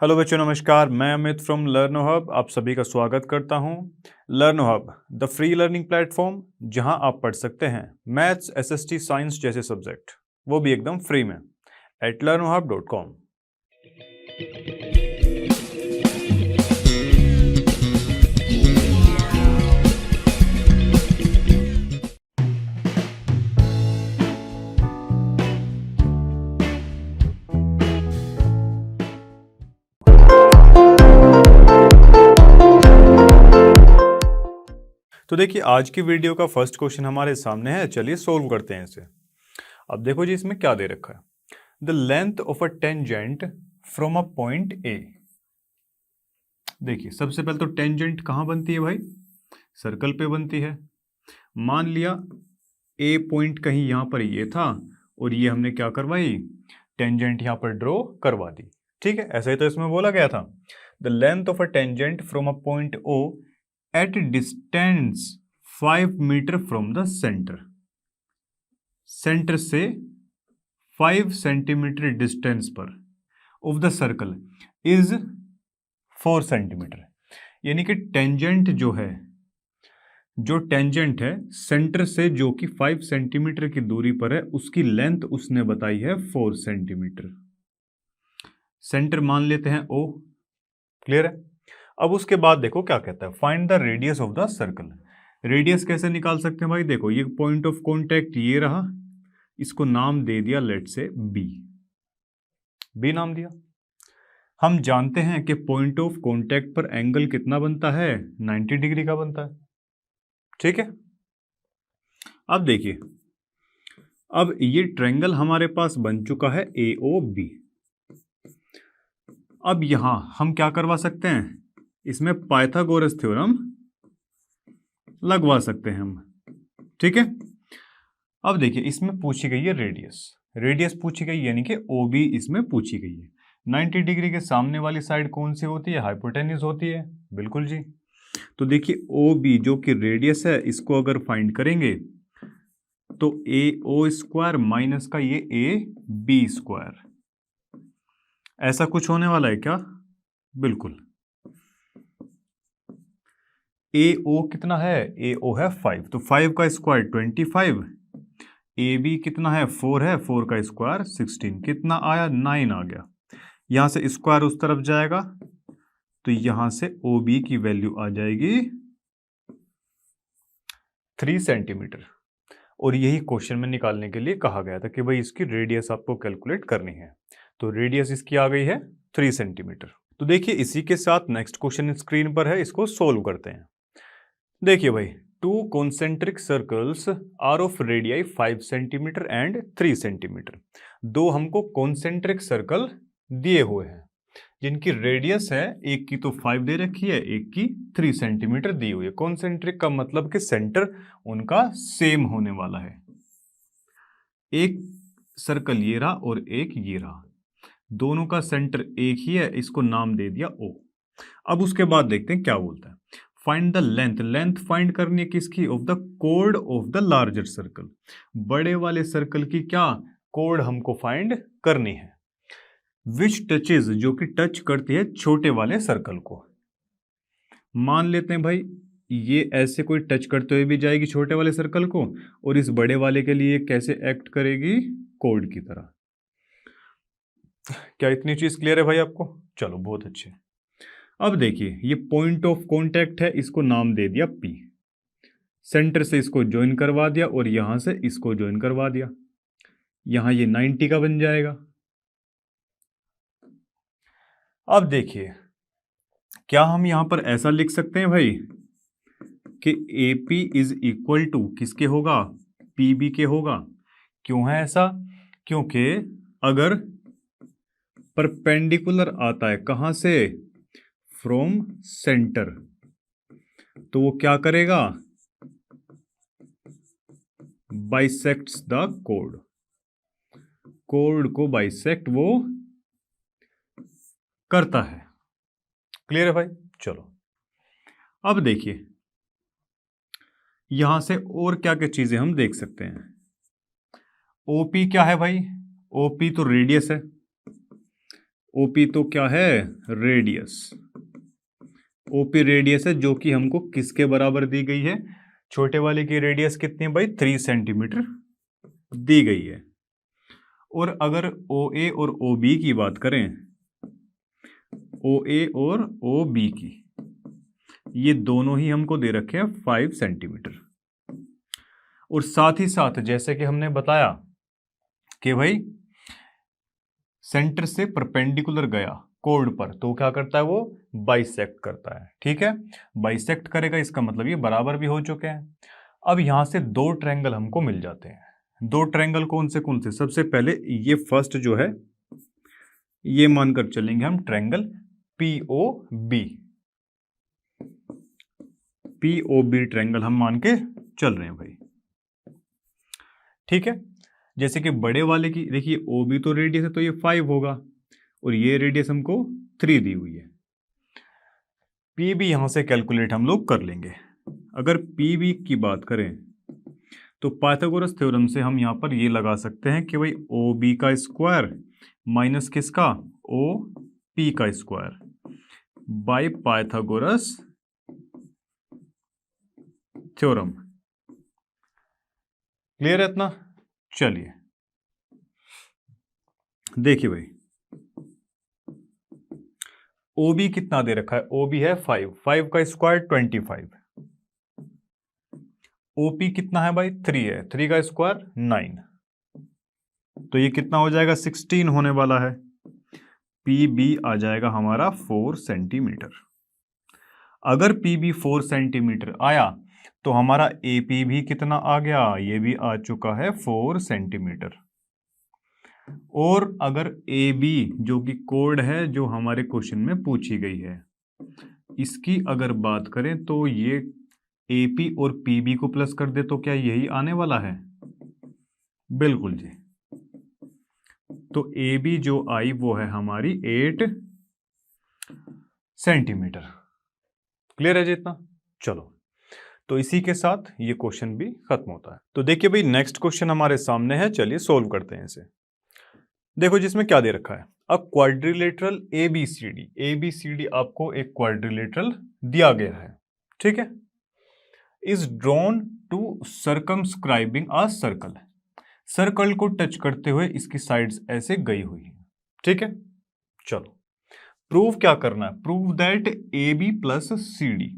Hello बच्चों, नमस्कार। मैं अमित फ्रॉम लर्नो हब आप सभी का स्वागत करता हूं। लर्नो hub the free learning platform, जहां आप पढ़ सकते हैं मैथ्स, एसएसटी, साइंस जैसे सब्जेक्ट, वो भी एकदम फ्री में at learnohub.com। तो देखिए, आज की वीडियो का फर्स्ट क्वेश्चन हमारे सामने है। चलिए सोल्व करते हैं इसे। अब देखो जी, इसमें क्या दे रखा है। The length of a tangent from a point A. देखिए, सबसे पहले तो टेंजेंट कहाँ बनती है भाई? सर्कल पे बनती है। मान लिया ए पॉइंट कहीं यहां पर ये था और ये हमने क्या करवाई, टेंजेंट यहां पर ड्रॉ करवा दी। ठीक है, ऐसा ही तो इसमें बोला गया था। The length of a tangent from a point O at distance 5 metre from the centre. Centre से 5 सेंटीमीटर डिस्टेंस पर of the circle is 4 centimetre. यानी कि टेंजेंट जो टेंजेंट है सेंटर से, जो कि 5 सेंटीमीटर की दूरी पर है, उसकी लेंथ उसने बताई है 4 सेंटीमीटर। सेंटर मान लेते हैं ओ। क्लियर है? अब उसके बाद देखो क्या कहता है, find the radius of the circle. Radius कैसे निकाल सकते हैं भाई? देखो, ये पॉइंट ऑफ कॉन्टेक्ट ये रहा, इसको नाम दे दिया लेट से बी। बी नाम दिया। हम जानते हैं कि पॉइंट ऑफ कॉन्टेक्ट पर एंगल कितना बनता है? 90 डिग्री का बनता है। ठीक है, अब देखिए, अब ये ट्रायंगल हमारे पास बन चुका है ए ओ बी। अब यहां हम क्या करवा सकते हैं, इसमें पाइथागोरस थ्योरम लगवा सकते हैं हम। ठीक है, अब देखिए, इसमें पूछी गई है रेडियस। रेडियस पूछी गई, यानी कि ओ बी इसमें पूछी गई है। 90 डिग्री के सामने वाली साइड कौन सी होती है? हाइपोटेन्यूज होती है। बिल्कुल जी। तो देखिए, ओ बी जो कि रेडियस है, इसको अगर फाइंड करेंगे तो ए ओ स्क्वायर माइनस का ये ए बी स्क्वायर, ऐसा कुछ होने वाला है क्या? बिल्कुल। ए ओ कितना है? ए ओ है 5, तो 5 का स्क्वायर 25। ए बी कितना है? 4 है, 4 का स्क्वायर 16। कितना आया? 9 आ गया। यहां से स्क्वायर उस तरफ जाएगा तो यहां से ओ बी की वैल्यू आ जाएगी 3 सेंटीमीटर। और यही क्वेश्चन में निकालने के लिए कहा गया था कि भाई इसकी रेडियस आपको कैलकुलेट करनी है। तो रेडियस इसकी आ गई है 3 सेंटीमीटर। तो देखिए, इसी के साथ नेक्स्ट क्वेश्चन स्क्रीन पर है, इसको सोल्व करते हैं। देखिए भाई, two concentric circles are of radii 5 centimetre and 3 centimetre. दो हमको कॉन्सेंट्रिक सर्कल दिए हुए हैं जिनकी रेडियस है, एक की तो 5 दे रखी है, एक की 3 सेंटीमीटर दी हुई है। कॉन्सेंट्रिक का मतलब कि सेंटर उनका सेम होने वाला है। एक सर्कल ये रहा और एक ये रहा, दोनों का सेंटर एक ही है, इसको नाम दे दिया ओ। अब उसके बाद देखते हैं क्या बोलता है। Find the length. Length find करनी है किसकी? Of the code of the larger circle. बड़े वाले सर्कल की क्या कोड हमको फाइंड करनी है? विच टचेज, जो कि टच करती है छोटे वाले सर्कल को। मान लेते हैं भाई, ये ऐसे कोई टच करते हुए भी जाएगी छोटे वाले सर्कल को, और इस बड़े वाले के लिए कैसे एक्ट करेगी? कोड की तरह। क्या इतनी चीज क्लियर है भाई आपको? चलो, बहुत अच्छे। अब देखिए, ये पॉइंट ऑफ कांटेक्ट है, इसको नाम दे दिया पी। सेंटर से इसको ज्वाइन करवा दिया और यहां से इसको ज्वाइन करवा दिया, यहां ये 90 का बन जाएगा। अब देखिए, क्या हम यहां पर ऐसा लिख सकते हैं भाई कि A P is equal to किसके होगा? पी बी के होगा। क्यों है ऐसा? क्योंकि अगर परपेंडिकुलर आता है कहां से? फ्रॉम सेंटर, तो वो क्या करेगा? Bisects the code. कोड को बाइसेक्ट वो करता है। क्लियर है भाई? चलो, अब देखिए, यहां से और क्या क्या चीजें हम देख सकते हैं। ओपी क्या है भाई? ओपी तो रेडियस है। ओपी तो क्या है, रेडियस। ओपी रेडियस है जो कि हमको किसके बराबर दी गई है, छोटे वाले की रेडियस कितनी है भाई, 3 सेंटीमीटर दी गई है। और अगर ओ ए और ओ बी की बात करें, ओ ए और ओ बी की, ये दोनों ही हमको दे रखे हैं 5 सेंटीमीटर। और साथ ही साथ जैसे कि हमने बताया कि भाई सेंटर से परपेंडिकुलर गया कोड पर तो क्या करता है, वो बाइसेक्ट करता है। ठीक है, बाइसेक्ट करेगा, इसका मतलब ये बराबर भी हो चुके हैं। अब यहां से दो ट्रायंगल हमको मिल जाते हैं। दो ट्रायंगल कौन से, सबसे पहले ये फर्स्ट जो है, ये मानकर चलेंगे हम ट्रायंगल पीओबी। पीओबी ट्रायंगल हम मान के चल रहे हैं भाई। ठीक है, जैसे कि बड़े वाले की देखिए, ओ बी तो रेडियस है तो ये 5 होगा, और ये रेडियस हमको 3 दी हुई है। पी बी यहां से कैलकुलेट हम लोग कर लेंगे। अगर पी बी की बात करें तो पाइथागोरस थ्योरम से हम यहां पर ये लगा सकते हैं कि भाई ओ बी का स्क्वायर माइनस किसका, ओ पी का square, by Pythagoras theorem. Clear है इतना? चलिए देखिए भाई, ओ बी कितना दे रखा है, ओ बी है 5 का स्क्वायर 25, ओपी कितना है भाई, 3 है, 3 का स्क्वायर 9, तो ये कितना हो जाएगा, 16 होने वाला है। पी बी आ जाएगा हमारा 4 सेंटीमीटर। अगर पी बी 4 सेंटीमीटर आया तो हमारा ए पी भी कितना आ गया, ये भी आ चुका है 4 सेंटीमीटर। और अगर ए बी जो कि कोड है जो हमारे क्वेश्चन में पूछी गई है, इसकी अगर बात करें तो ये एपी और पीबी को प्लस कर दे तो क्या यही आने वाला है, बिल्कुल जी। तो ए बी जो आई वो है हमारी 8 सेंटीमीटर। क्लियर है जी इतना? चलो, तो इसी के साथ ये क्वेश्चन भी खत्म होता है। तो देखिए भाई, नेक्स्ट क्वेश्चन हमारे सामने है, चलिए सोल्व करते हैं इसे। देखो जिसमें क्या दे रखा है, अब क्वाड्रिलेटरल एबीसीडी, एबीसीडी आपको एक क्वाड्रिलेटरल दिया गया है। ठीक है, is drawn to circumscribing a circle, circle को टच करते हुए इसकी साइड्स ऐसे गई हुई है। ठीक है, चलो प्रूव क्या करना है, prove that A B plus C D,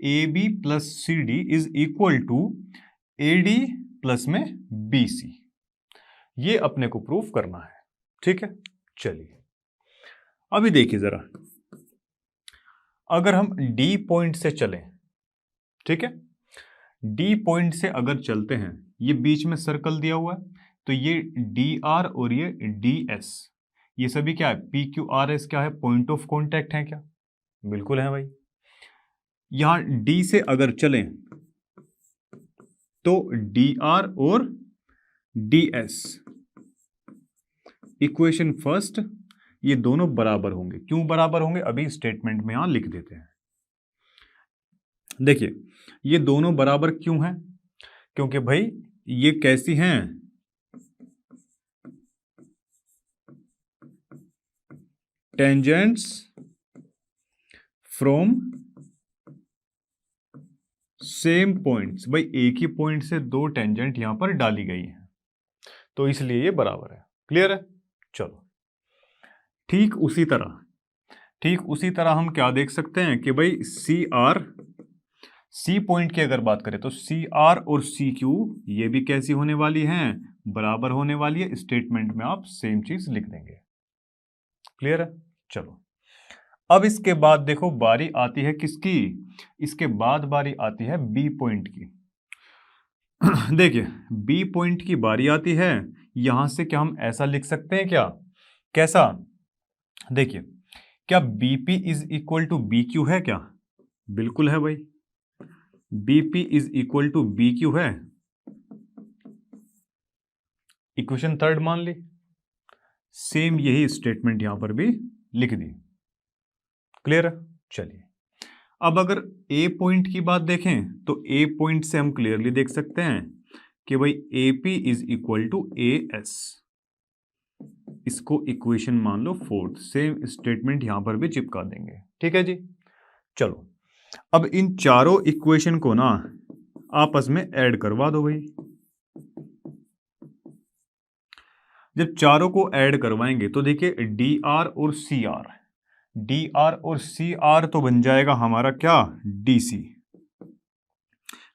A B plus C D is equal to A D plus में बी सी, ये अपने को प्रूव करना है। ठीक है, चलिए अभी देखिए जरा, अगर हम डी पॉइंट से चलें, ठीक है, डी पॉइंट से अगर चलते हैं, ये बीच में सर्कल दिया हुआ है, तो ये डी आर और ये डी एस, ये सभी क्या है, पी क्यू आर एस क्या है, पॉइंट ऑफ कॉन्टैक्ट है क्या, बिल्कुल है भाई। यहां डी से अगर चलें तो डी आर और डी एस, इक्वेशन फर्स्ट, ये दोनों बराबर होंगे। क्यों बराबर होंगे, अभी स्टेटमेंट में यहां लिख देते हैं। देखिए ये दोनों बराबर क्यों हैं, क्योंकि भाई ये कैसी हैं, टेंजेंट्स फ्रॉम सेम पॉइंट्स। भाई एक ही पॉइंट से दो टेंजेंट यहां पर डाली गई हैं, तो इसलिए ये बराबर है। क्लियर है? चलो ठीक उसी तरह हम क्या देख सकते हैं कि भाई सी आर, सी पॉइंट की अगर बात करें तो सी आर और सी क्यू ये भी कैसी होने वाली हैं, बराबर होने वाली है। स्टेटमेंट में आप सेम चीज लिख देंगे। क्लियर है? चलो अब इसके बाद देखो बारी आती है किसकी, इसके बाद बारी आती है बी पॉइंट की। देखिए बी पॉइंट की बारी आती है, यहां से क्या हम ऐसा लिख सकते हैं क्या, कैसा, देखिए क्या BP is equal to B Q है क्या, बिल्कुल है भाई, BP is equal to B Q है, इक्वेशन थर्ड मान ली। सेम यही स्टेटमेंट यहां पर भी लिख दी। क्लियर है? चलिए अब अगर ए पॉइंट की बात देखें तो ए पॉइंट से हम क्लियरली देख सकते हैं कि भाई A P is equal to A S, इसको इक्वेशन मान लो फोर्थ, सेम स्टेटमेंट यहां पर भी चिपका देंगे। ठीक है जी। चलो अब इन चारों इक्वेशन को ना आपस में ऐड करवा दो भाई। जब चारों को ऐड करवाएंगे तो देखिए डी आर और सी आर, डी आर और सी आर तो बन जाएगा हमारा क्या, डी सी।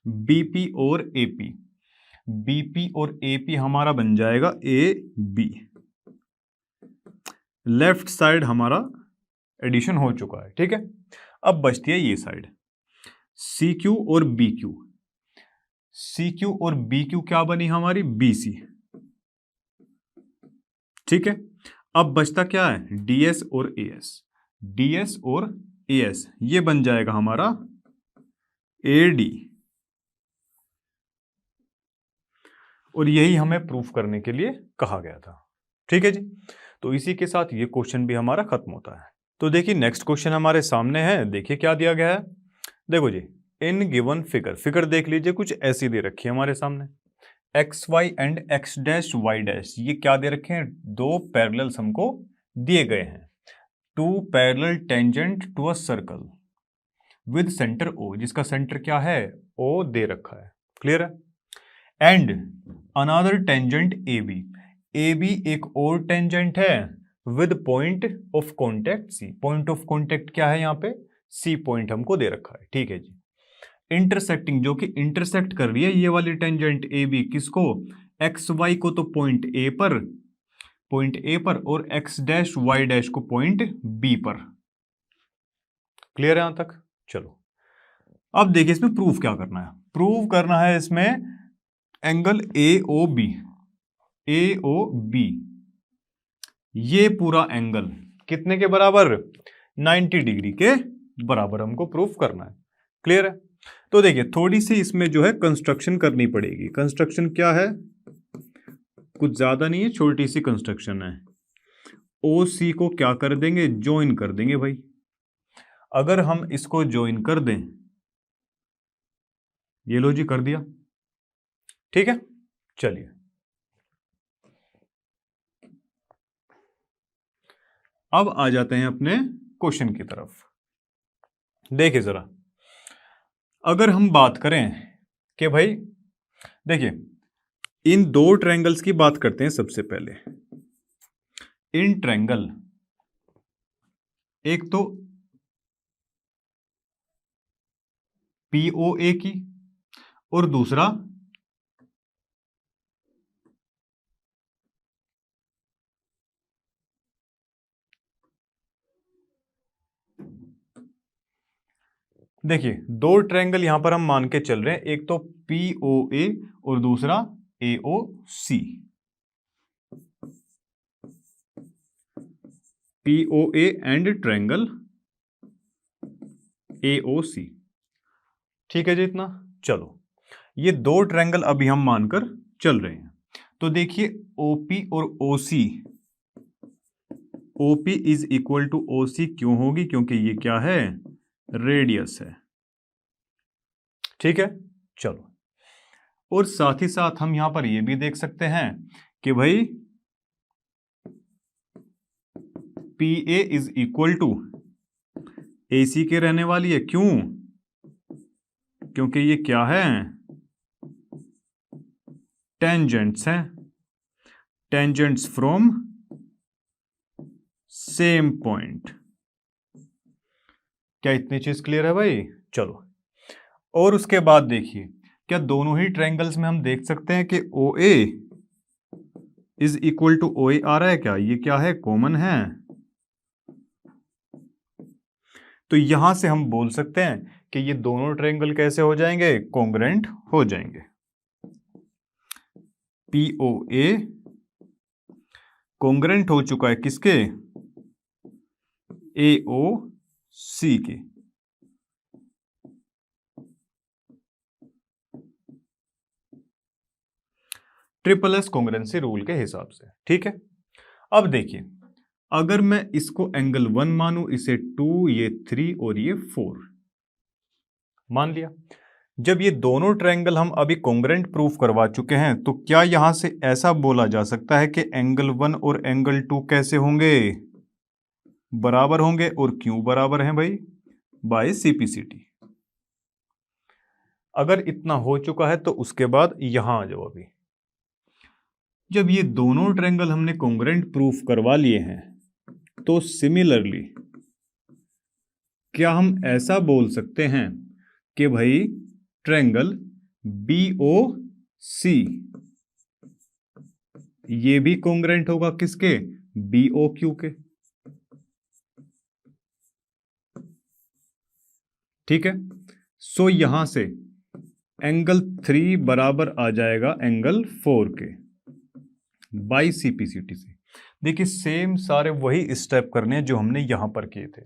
बीपी और एपी, बीपी और एपी हमारा बन जाएगा ए बी। लेफ्ट साइड हमारा एडिशन हो चुका है। ठीक है, अब बचती है ये साइड, सी क्यू और बी क्यू। सी क्यू और बी क्यू क्या बनी हमारी, बी सी। ठीक है, अब बचता क्या है, डीएस और एएस। डीएस और एएस ये बन जाएगा हमारा एडी। और यही हमें प्रूफ करने के लिए कहा गया था। ठीक है जी, तो इसी के साथ ये क्वेश्चन भी हमारा खत्म होता है। तो देखिए नेक्स्ट क्वेश्चन हमारे सामने है, देखिए क्या दिया गया है। देखो जी, इन गिवन फिगर, फिगर देख लीजिए कुछ ऐसी दे रखी है हमारे सामने, X Y and X dash Y dash, ये क्या दे रखे हैं, दो पैरेलल्स हमको दिए गए हैं। Two parallel tangent to a circle with centre O, जिसका सेंटर क्या है, ओ दे रखा है। क्लियर है। And another tangent A B, A B एक और टेंजेंट है with point of contact C. Point of contact क्या है यहाँ पे, सी पॉइंट हमको दे रखा है। ठीक है जी। इंटरसेक्टिंग, जो कि इंटरसेक्ट कर रही है ये वाली टेंजेंट ए बी, किसको, एक्स वाई को, तो पॉइंट ए पर, पॉइंट ए पर, और एक्स डैश वाई डैश को पॉइंट बी पर। क्लियर है यहां तक। चलो अब देखिए इसमें प्रूफ क्या करना है। प्रूव करना है इसमें angle A O B, A O B, ये पूरा एंगल कितने के बराबर, 90 डिग्री के बराबर हमको प्रूफ करना है। क्लियर है। तो देखिए थोड़ी सी इसमें जो है कंस्ट्रक्शन करनी पड़ेगी। कंस्ट्रक्शन क्या है, कुछ ज्यादा नहीं है, छोटी सी कंस्ट्रक्शन है। ओ सी को क्या कर देंगे, ज्वाइन कर देंगे भाई। अगर हम इसको ज्वाइन कर दें, ये लो जी कर दिया। ठीक है, चलिए अब आ जाते हैं अपने क्वेश्चन की तरफ। देखिए जरा, अगर हम बात करें कि भाई देखिए इन दो ट्रायंगल्स की बात करते हैं सबसे पहले। इन ट्रायंगल, एक तो पीओए की और दूसरा देखिए दो ट्रायंगल यहां पर हम मान के चल रहे हैं, एक तो पीओए और दूसरा AOC. POA and triangle AOC. ठीक है जी इतना। चलो ये दो ट्रायंगल अभी हम मानकर चल रहे हैं। तो देखिए ओपी और OC, OP is equal to OC क्यों होगी, क्योंकि ये क्या है, रेडियस है। ठीक है, चलो और साथ ही साथ हम यहां पर ये भी देख सकते हैं कि भाई P A is equal to A C के रहने वाली है। क्यों, क्योंकि ये क्या है, टेंजेंट्स हैं, टेंजेंट्स फ्रॉम सेम पॉइंट। क्या इतनी चीज क्लियर है भाई। चलो और उसके बाद देखिए, क्या दोनों ही ट्रायंगल्स में हम देख सकते हैं कि ओ ए इज इक्वल टू ओ ए आ रहा है क्या, ये क्या है, कॉमन है। तो यहां से हम बोल सकते हैं कि ये दोनों ट्रायंगल कैसे हो जाएंगे, कॉन्ग्रेंट हो जाएंगे। पीओए कॉन्ग्रेंट हो चुका है किसके, एओसी के। ट्रिपल एस कॉन्ग्रेंसी रूल के हिसाब से। ठीक है, अब देखिए अगर मैं इसको एंगल 1 मानूं, इसे 2, ये 3 और ये 4 मान लिया। जब ये दोनों ट्रायंगल हम अभी कॉन्ग्रुएंट प्रूफ करवा चुके हैं तो क्या यहां से ऐसा बोला जा सकता है कि एंगल 1 और एंगल 2 कैसे होंगे? बराबर होंगे। और क्यों बराबर हैं भाई? By CPCT. अगर इतना हो चुका है तो उसके बाद यहां आ जाओ। अभी जब ये दोनों ट्रायंगल हमने कॉन्ग्रुएंट प्रूफ करवा लिए हैं तो सिमिलरली क्या हम ऐसा बोल सकते हैं कि भाई ट्रायंगल BOC ये भी कॉन्ग्रुएंट होगा किसके? BOQ के। ठीक है। सो यहां से एंगल 3 बराबर आ जाएगा एंगल 4 के बाई सीपीसीटी से। देखिए सेम सारे वही स्टेप करने हैं जो हमने यहां पर किए थे,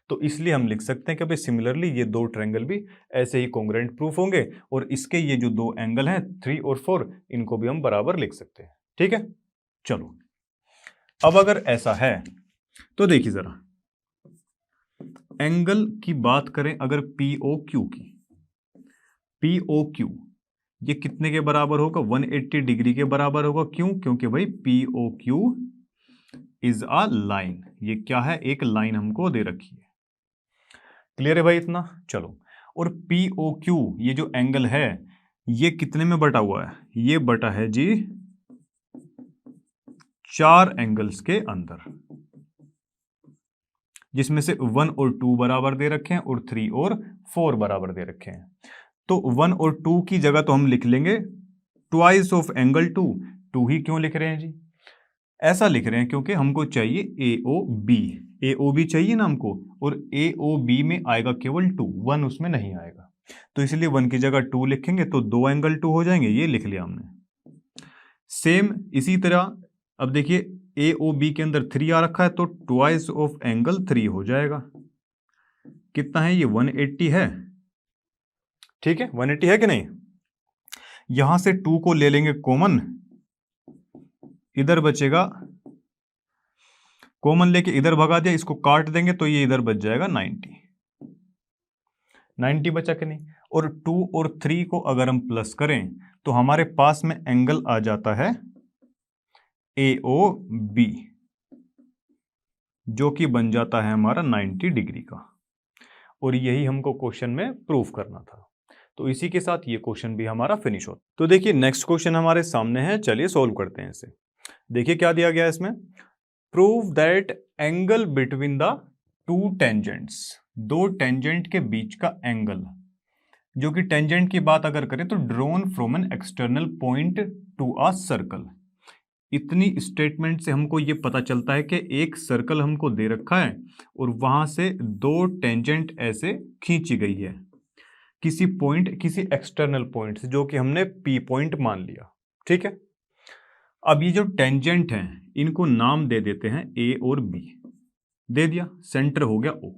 तो इसलिए हम लिख सकते हैं कि भाई सिमिलरली ये दो ट्रायंगल भी ऐसे ही कॉन्ग्रुएंट प्रूफ होंगे और इसके ये जो दो एंगल हैं 3 और 4 इनको भी हम बराबर लिख सकते हैं। ठीक है, चलो अब अगर ऐसा है तो देखिए जरा एंगल की बात करें अगर POQ की, POQ ये कितने के बराबर होगा? 180 डिग्री के बराबर होगा। क्यों? क्योंकि भाई POQ इज अ लाइन। ये क्या है? एक लाइन हमको दे रखी है। क्लियर है भाई इतना? चलो, और POQ ये जो एंगल है ये कितने में बटा हुआ है? ये बटा है जी 4 एंगल्स के अंदर, जिसमें से 1 और 2 बराबर दे रखे हैं और 3 और 4 बराबर दे रखे हैं। तो 1 और 2 की जगह तो हम लिख लेंगे ट्वाइस ऑफ एंगल 2। 2 ही क्यों लिख रहे हैं जी? ऐसा लिख रहे हैं क्योंकि हमको चाहिए AOB। AOB चाहिए ना हमको, और AOB में आएगा केवल 2, 1 उसमें नहीं आएगा। तो इसलिए 1 की जगह 2 लिखेंगे तो 2 एंगल 2 हो जाएंगे। ये लिख लिया हमने। सेम इसी तरह अब देखिए AOB के अंदर 3 आ रखा है तो ट्वाइस ऑफ एंगल 3 हो जाएगा। कितना है ये? 180 है। ठीक है, 180 है कि नहीं? यहां से 2 को ले लेंगे कॉमन, इधर बचेगा, कॉमन लेके इधर भगा दिया, इसको काट देंगे तो ये इधर बच जाएगा 90। 90 बचा कि नहीं? और 2 और 3 को अगर हम प्लस करें तो हमारे पास में एंगल आ जाता है AOB, जो कि बन जाता है हमारा 90 डिग्री का। और यही हमको क्वेश्चन में प्रूफ करना था। तो इसी के साथ ये क्वेश्चन भी हमारा फिनिश होता। तो देखिए नेक्स्ट क्वेश्चन हमारे सामने है, चलिए सॉल्व करते हैं इसे। देखिए क्या दिया गया है इसमें, prove that angle between the two tangents, दो टेंजेंट के बीच का एंगल, जो कि टेंजेंट की बात अगर करें तो drawn from an external point to a circle. इतनी स्टेटमेंट से हमको ये पता चलता है कि एक सर्कल हमको दे रखा है और वहां से दो टेंजेंट ऐसे खींची गई है किसी पॉइंट, किसी एक्सटर्नल पॉइंट से, जो कि हमने P पॉइंट मान लिया। ठीक है, अब ये जो टेंजेंट हैं इनको नाम दे देते हैं A और B, दे दिया, सेंटर हो गया O।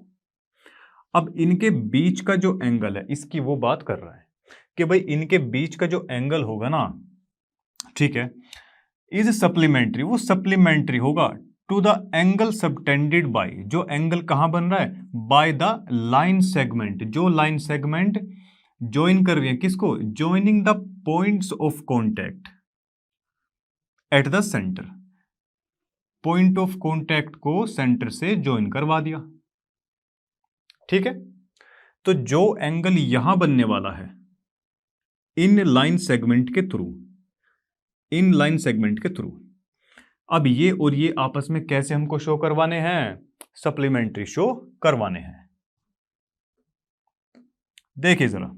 अब इनके बीच का जो एंगल है इसकी वो बात कर रहा है कि भाई इनके बीच का जो एंगल होगा ना, ठीक है, इज सप्लीमेंट्री, वो सप्लीमेंट्री होगा to the angle subtended by, जो एंगल कहां बन रहा है? बाय द लाइन सेगमेंट, जो लाइन सेगमेंट ज्वाइन कर रही है किसको? Joining the points of contact at the centre. Point of contact को सेंटर से ज्वाइन करवा दिया। ठीक है, तो जो एंगल यहां बनने वाला है इन लाइन सेगमेंट के थ्रू, इन लाइन सेगमेंट के थ्रू, अब ये और ये आपस में कैसे हमको शो करवाने हैं? सप्लीमेंट्री शो करवाने हैं। देखिए जरा,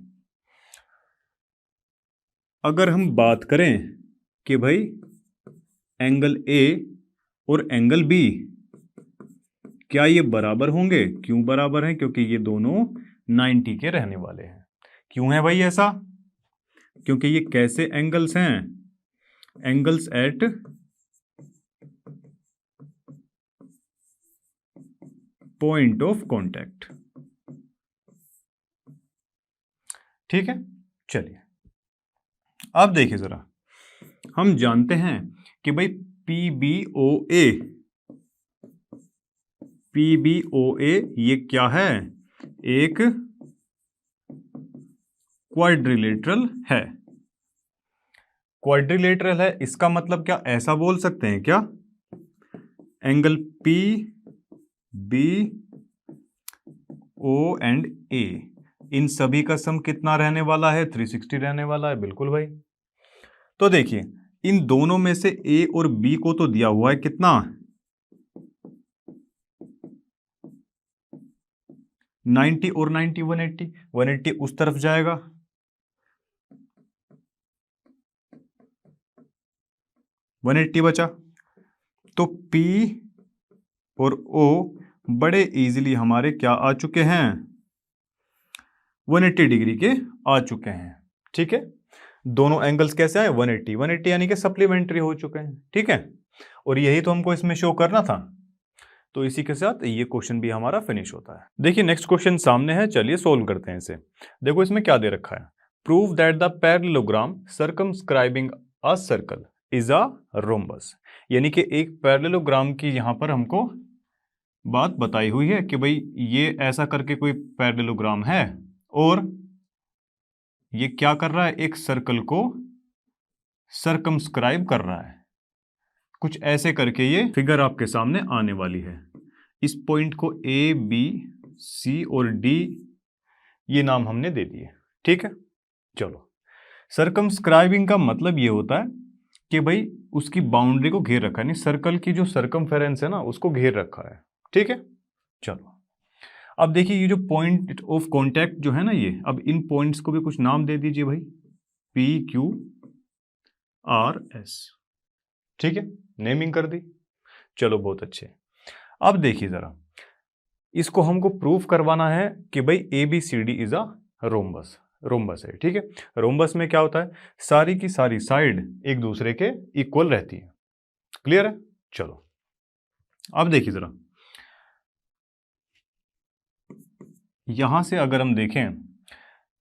अगर हम बात करें कि भाई एंगल A और एंगल B क्या ये बराबर होंगे? क्यों बराबर हैं? क्योंकि ये दोनों 90 के रहने वाले हैं। क्यों है भाई ऐसा? क्योंकि ये कैसे एंगल्स हैं? Angles eight point of contact. ठीक है, चलिए अब देखिए जरा, हम जानते हैं कि भाई PBOA ये क्या है? एक क्वाड्रिलेटरल है। क्वाड्रिलेटरल है इसका मतलब क्या, ऐसा बोल सकते हैं क्या, angle P B O and A, इन सभी का सम कितना रहने वाला है, 360 रहने वाला है। बिल्कुल भाई। तो देखिए इन दोनों में से ए और बी को तो दिया हुआ है कितना, 90 और 90 180, 180 उस तरफ जाएगा, वन 180 बचा। तो P और O बड़े इजीली हमारे क्या आ चुके हैं, 180 डिग्री के आ चुके हैं। ठीक है, दोनों एंगल्स कैसे आए, 180 180 यानी कि सप्लीमेंट्री हो चुके हैं। ठीक है, और यही तो हमको इसमें शो करना था। तो इसी के साथ ये क्वेश्चन भी हमारा फिनिश होता है। देखिए नेक्स्ट क्वेश्चन सामने है, चलिए सोल्व करते हैं इसे। देखो इसमें क्या दे रखा है, prove that the parallelogram circumscribing a circle is a rhombus, यानी कि एक पैरेललोग्राम की यहां पर हमको बात बताई हुई है कि भाई ये ऐसा करके कोई पैरेललोग्राम है और ये क्या कर रहा है, एक सर्कल को सर्कमस्क्राइब कर रहा है। कुछ ऐसे करके ये फिगर आपके सामने आने वाली है। इस पॉइंट को ए बी सी और डी ये नाम हमने दे दिए। ठीक है, चलो सर्कमस्क्राइबिंग का मतलब ये होता है कि भाई उसकी बाउंड्री को घेर रखा है, नहीं सर्कल की जो सर्कमफेरेंस है ना उसको घेर रखा है। ठीक है, चलो अब देखिए ये जो पॉइंट ऑफ कांटेक्ट जो है ना ये, अब इन पॉइंट्स को भी कुछ नाम दे दीजिए भाई, पी क्यू आर एस। ठीक है, नेमिंग कर दी, चलो बहुत अच्छे। अब देखिए जरा इसको हमको प्रूफ करवाना है कि भाई A B C D is a rhombus, rhombus है। ठीक है, रोम्बस में क्या होता है, सारी की सारी साइड एक दूसरे के इक्वल रहती है। क्लियर है, चलो अब देखिए जरा यहां से अगर हम देखें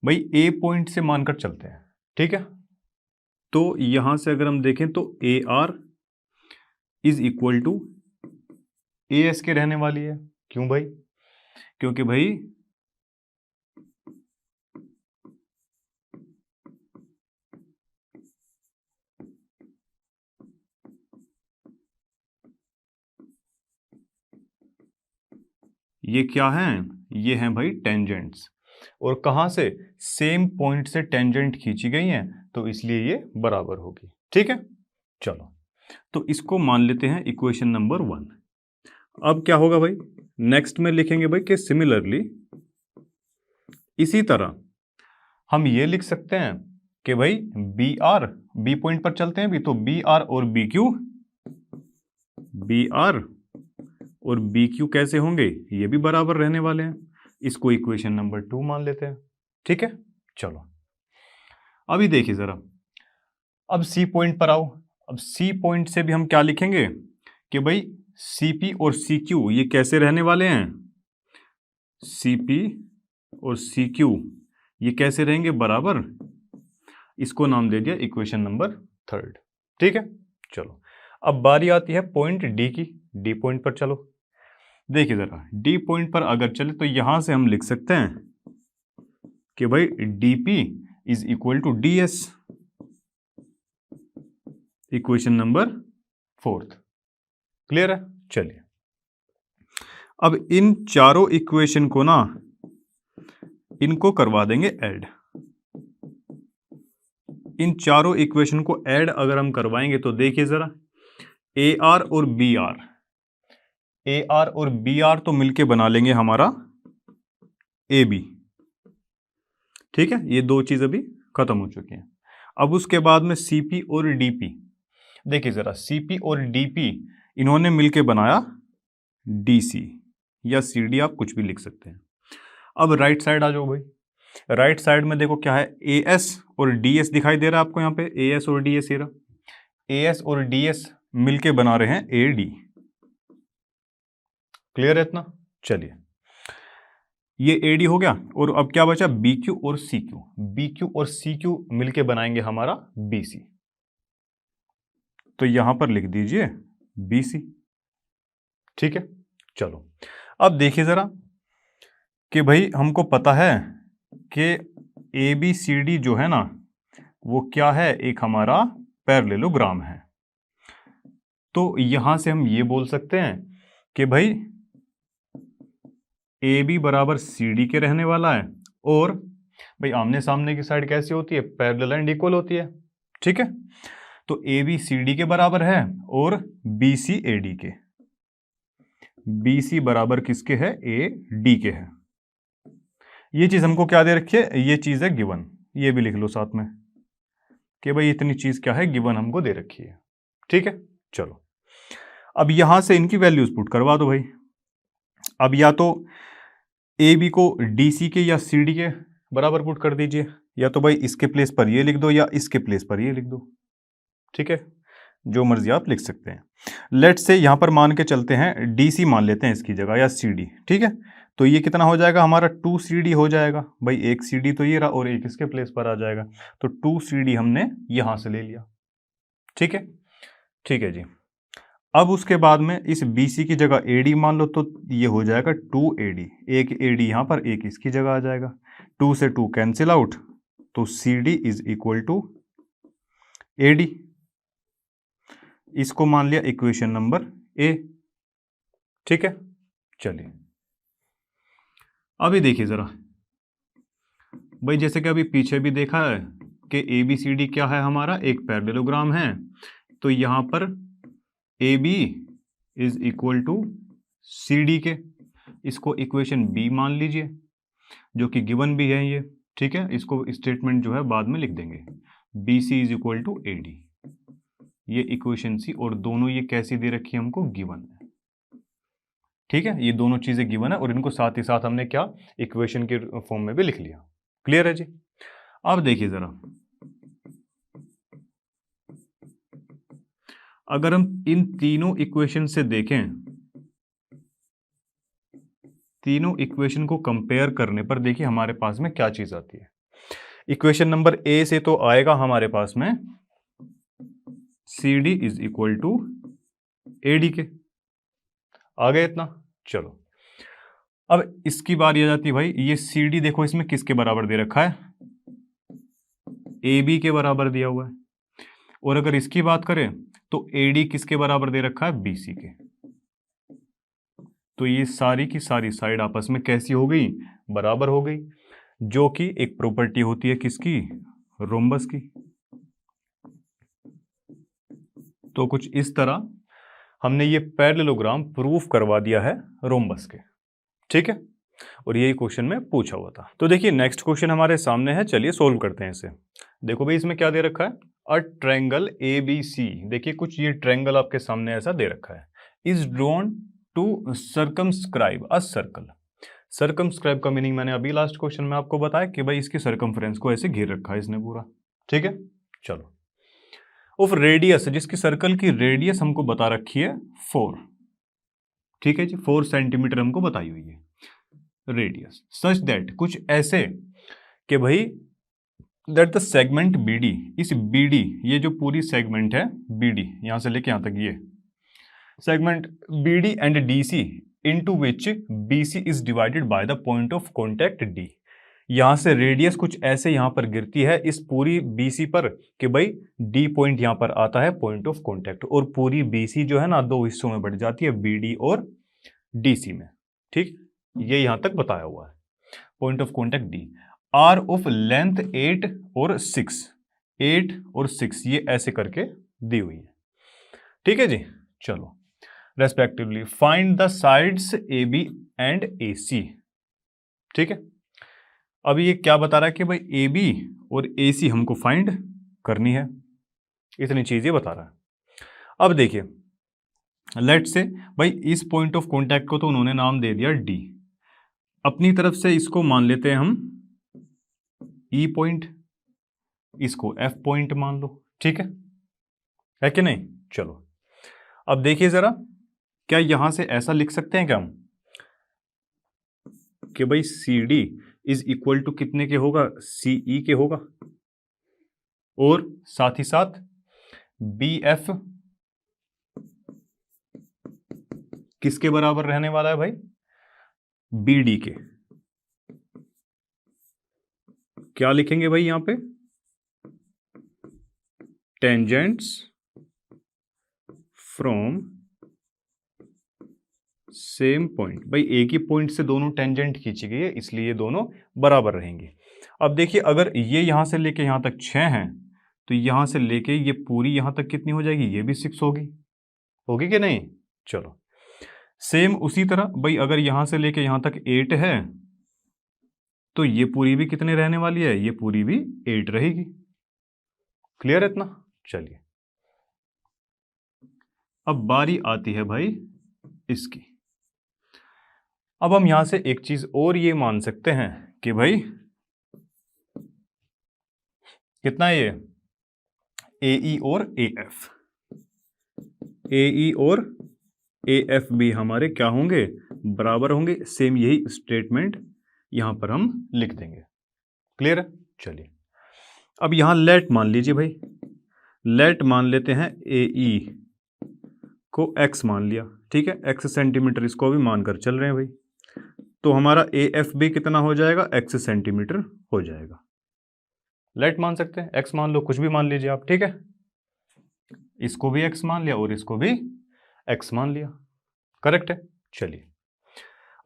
भाई ए पॉइंट से मानकर चलते हैं। ठीक है, तो यहां से अगर हम देखें तो A R is equal to A S के रहने वाली है। क्यों भाई, क्योंकि भाई ये क्या हैं, ये हैं भाई टेंजेंट्स, और कहां से, सेम पॉइंट से टेंजेंट खींची गई हैं, तो इसलिए ये बराबर होगी। ठीक है, चलो तो इसको मान लेते हैं इक्वेशन नंबर 1। अब क्या होगा भाई, नेक्स्ट में लिखेंगे भाई कि सिमिलरली इसी तरह हम ये लिख सकते हैं कि भाई बी आर, बी पॉइंट पर चलते हैं भी, तो बी आर और बी क्यू, बी आर और बी क्यू कैसे होंगे, ये भी बराबर रहने वाले हैं। इसको इक्वेशन नंबर 2 मान लेते हैं। ठीक है, चलो अभी देखिए जरा, अब सी पॉइंट पर आओ। अब सी पॉइंट से भी हम क्या लिखेंगे कि भाई सीपी और सी क्यू ये कैसे रहने वाले हैं, सीपी और सी क्यू ये कैसे रहेंगे, बराबर। इसको नाम दे दिया इक्वेशन नंबर 3। ठीक है, चलो अब बारी आती है पॉइंट डी की। डी पॉइंट पर चलो, देखिए जरा डी पॉइंट पर अगर चले तो यहां से हम लिख सकते हैं कि भाई DP is equal to D S, equation number 4। Clear है, चलिए अब इन चारों इक्वेशन को ना इनको करवा देंगे ऐड। इन चारों इक्वेशन को ऐड अगर हम करवाएंगे तो देखिए जरा ए आर और बी आर, ए आर और बी आर तो मिलके बना लेंगे हमारा ए बी। ठीक है, ये दो चीज अभी खत्म हो चुकी हैं। अब उसके बाद में सीपी और डीपी, देखिए जरा सीपी और डीपी इन्होंने मिलके बनाया डीसी, या सीडी आप कुछ भी लिख सकते हैं। अब राइट साइड आ जाओ भाई, राइट साइड में देखो क्या है, ए एस और डी एस दिखाई दे रहा है आपको यहाँ पे, ए एस और डी एस, ये रहा ए एस और डी एस मिलके बना रहे हैं ए डी। क्लियर है इतना, चलिए ये ए डी हो गया, और अब क्या बचा, बी क्यू और सी क्यू, बी क्यू और सी क्यू मिलके बनाएंगे हमारा बी सी। तो यहां पर लिख दीजिए बी सी। ठीक है, चलो अब देखिए जरा कि भाई हमको पता है कि ए बी सी डी जो है ना वो क्या है, एक हमारा पैरेललोग्राम है। तो यहां से हम ये बोल सकते हैं कि भाई ए बी बराबर सी डी के रहने वाला है, और भाई आमने सामने की साइड कैसी होती है, पैरेलल एंड इक्वल होती है, ठीक है। तो ए बी सी डी के बराबर है और बी सी ए डी के, बी सी बराबर किसके है, ए डी के है। ये चीज हमको क्या दे रखी है, ये चीज है गिवन, ये भी लिख लो साथ में कि भाई इतनी चीज क्या है, गिवन हमको दे रखी है, ठीक है। चलो अब यहां से इनकी वैल्यूज पुट करवा दो भाई। अब या तो ए बी को डी सी के या सी डी के बराबर पुट कर दीजिए, या तो भाई इसके प्लेस पर ये लिख दो या इसके प्लेस पर ये लिख दो, ठीक है, जो मर्जी आप लिख सकते हैं। लेट से यहां पर मान के चलते हैं डी सी मान लेते हैं इसकी जगह, या सी डी, ठीक है। तो ये कितना हो जाएगा हमारा, 2 सी डी हो जाएगा भाई, एक सी डी तो ये रहा और एक इसके प्लेस पर आ जाएगा, तो 2 सी डी हमने यहां से ले लिया, ठीक है। ठीक है जी। अब उसके बाद में इस बी सी की जगह ए डी मान लो, तो ये हो जाएगा 2 ए डी, एक ए डी यहां पर, एक इसकी जगह आ जाएगा, 2 से 2 कैंसिल आउट, तो C D is equal to A D. इसको मान लिया इक्वेशन नंबर ए, ठीक है। चलिए अभी देखिए जरा भाई, जैसे कि अभी पीछे भी देखा है कि ए बी सी डी क्या है हमारा, एक पैरेललोग्राम है, तो यहां पर A B is equal to C D के, इसको इक्वेशन बी मान लीजिए, जो कि गिवन भी है ये, ठीक है। इसको स्टेटमेंट जो है बाद में लिख देंगे, B C is equal to A D, ये इक्वेशन सी, और दोनों ये कैसी दे रखी है हमको, गिवन है, ठीक है। ये दोनों चीजें गिवन है और इनको साथ ही साथ हमने क्या, इक्वेशन के फॉर्म में भी लिख लिया। क्लियर है जी। अब देखिए जरा, अगर हम इन तीनों इक्वेशन से देखें, तीनों इक्वेशन को कंपेयर करने पर देखिए हमारे पास में क्या चीज आती है। इक्वेशन नंबर ए से तो आएगा हमारे पास में C D is equal to A D के, आ गए इतना। चलो अब इसकी बारी आ जाती है भाई, ये सी डी देखो इसमें किसके बराबर दे रखा है, ए बी के बराबर दिया हुआ है, और अगर इसकी बात करें तो ए डी किसके बराबर दे रखा है, बी सी के। तो ये सारी की सारी साइड आपस में कैसी हो गई, बराबर हो गई, जो कि एक प्रॉपर्टी होती है किसकी, रोम्बस की। तो कुछ इस तरह हमने ये पैरेललोग्राम प्रूफ करवा दिया है रोम्बस के, ठीक है। और यही क्वेश्चन में पूछा हुआ था। तो देखिए नेक्स्ट क्वेश्चन हमारे सामने है, चलिए सोल्व करते हैं इसे। देखो भाई इसमें क्या दे रखा है, अ ट्रायंगल ए बी सी, देखिए कुछ ये ट्रायंगल आपके सामने ऐसा दे रखा है, is drawn to circumscribe a circle. Circumscribe का मीनिंग मैंने अभी लास्ट क्वेश्चन में आपको बताया कि भाई इसकी सर्कमफ्रेंस को ऐसे घेर रखा है इसने पूरा, ठीक है। चलो ऑफ रेडियस, जिसकी सर्कल की रेडियस हमको बता रखी है 4, ठीक है जी, 4 सेंटीमीटर हमको बताई हुई है रेडियस, सच दैट, कुछ ऐसे कि भाई that the segment B D, इस बी डी, ये जो पूरी सेगमेंट है बी डी, यहां से लेके यहां तक ये segment B D and D C, into which B C is divided by the point of contact D. यहां से रेडियस कुछ ऐसे यहां पर गिरती है इस पूरी बीसी पर कि भाई डी पॉइंट यहां पर आता है पॉइंट ऑफ कॉन्टैक्ट, और पूरी बीसी जो है ना 2 हिस्सों में बढ़ जाती है, बीडी और डीसी में, ठीक। ये यहां तक बताया हुआ है, point of contact D, R of length 8 और 6, 8 और 6 ये ऐसे करके दी हुई है, ठीक है जी। चलो respectively find the sides A B and A C, ठीक है। अब ये क्या बता रहा है कि भाई ए बी और ए सी हमको फाइंड करनी है, इतनी चीज ये बता रहा है। अब देखिए लेट से भाई इस पॉइंट ऑफ कांटेक्ट को तो उन्होंने नाम दे दिया डी, अपनी तरफ से इसको मान लेते हैं हम ई पॉइंट, इसको एफ पॉइंट मान लो, ठीक है कि नहीं। चलो अब देखिए जरा, क्या यहां से ऐसा लिख सकते हैं क्या हम कि भाई C D is equal to कितने के होगा, सीई के होगा, और साथ ही साथ बी एफ किसके बराबर रहने वाला है भाई, बी डी के, क्या लिखेंगे भाई यहाँ पे, टेंजेंट्स फ्रॉम सेम पॉइंट। भाई एक ही पॉइंट से दोनों टेंजेंट खींची गई है, इसलिए ये दोनों बराबर रहेंगे। अब देखिए अगर ये यहां से लेके यहां तक 6 है, तो यहां से लेके ये पूरी यहां तक कितनी हो जाएगी, ये भी 6 होगी, होगी कि नहीं। चलो सेम उसी तरह भाई अगर यहां से लेके यहां तक 8 है, तो ये पूरी भी कितने रहने वाली है, ये पूरी भी 8 रहेगी। क्लियर है इतना। चलिए अब बारी आती है भाई इसकी। अब हम यहां से एक चीज और ये मान सकते हैं कि भाई कितना है ये, AE और AF, AE और AF भी हमारे क्या होंगे, बराबर होंगे। सेम यही स्टेटमेंट यहां पर हम लिख देंगे। क्लियर है। चलिए अब यहां लेट मान लीजिए भाई, लेट मान लेते हैं AE को x मान लिया, ठीक है, x सेंटीमीटर, इसको भी मानकर चल रहे हैं भाई। तो हमारा AF भी कितना हो जाएगा, x सेंटीमीटर हो जाएगा। लेट मान सकते हैं, x मान लो, कुछ भी मान लीजिए आप, ठीक है। इसको भी x मान लिया और इसको भी x मान लिया, करेक्ट है। चलिए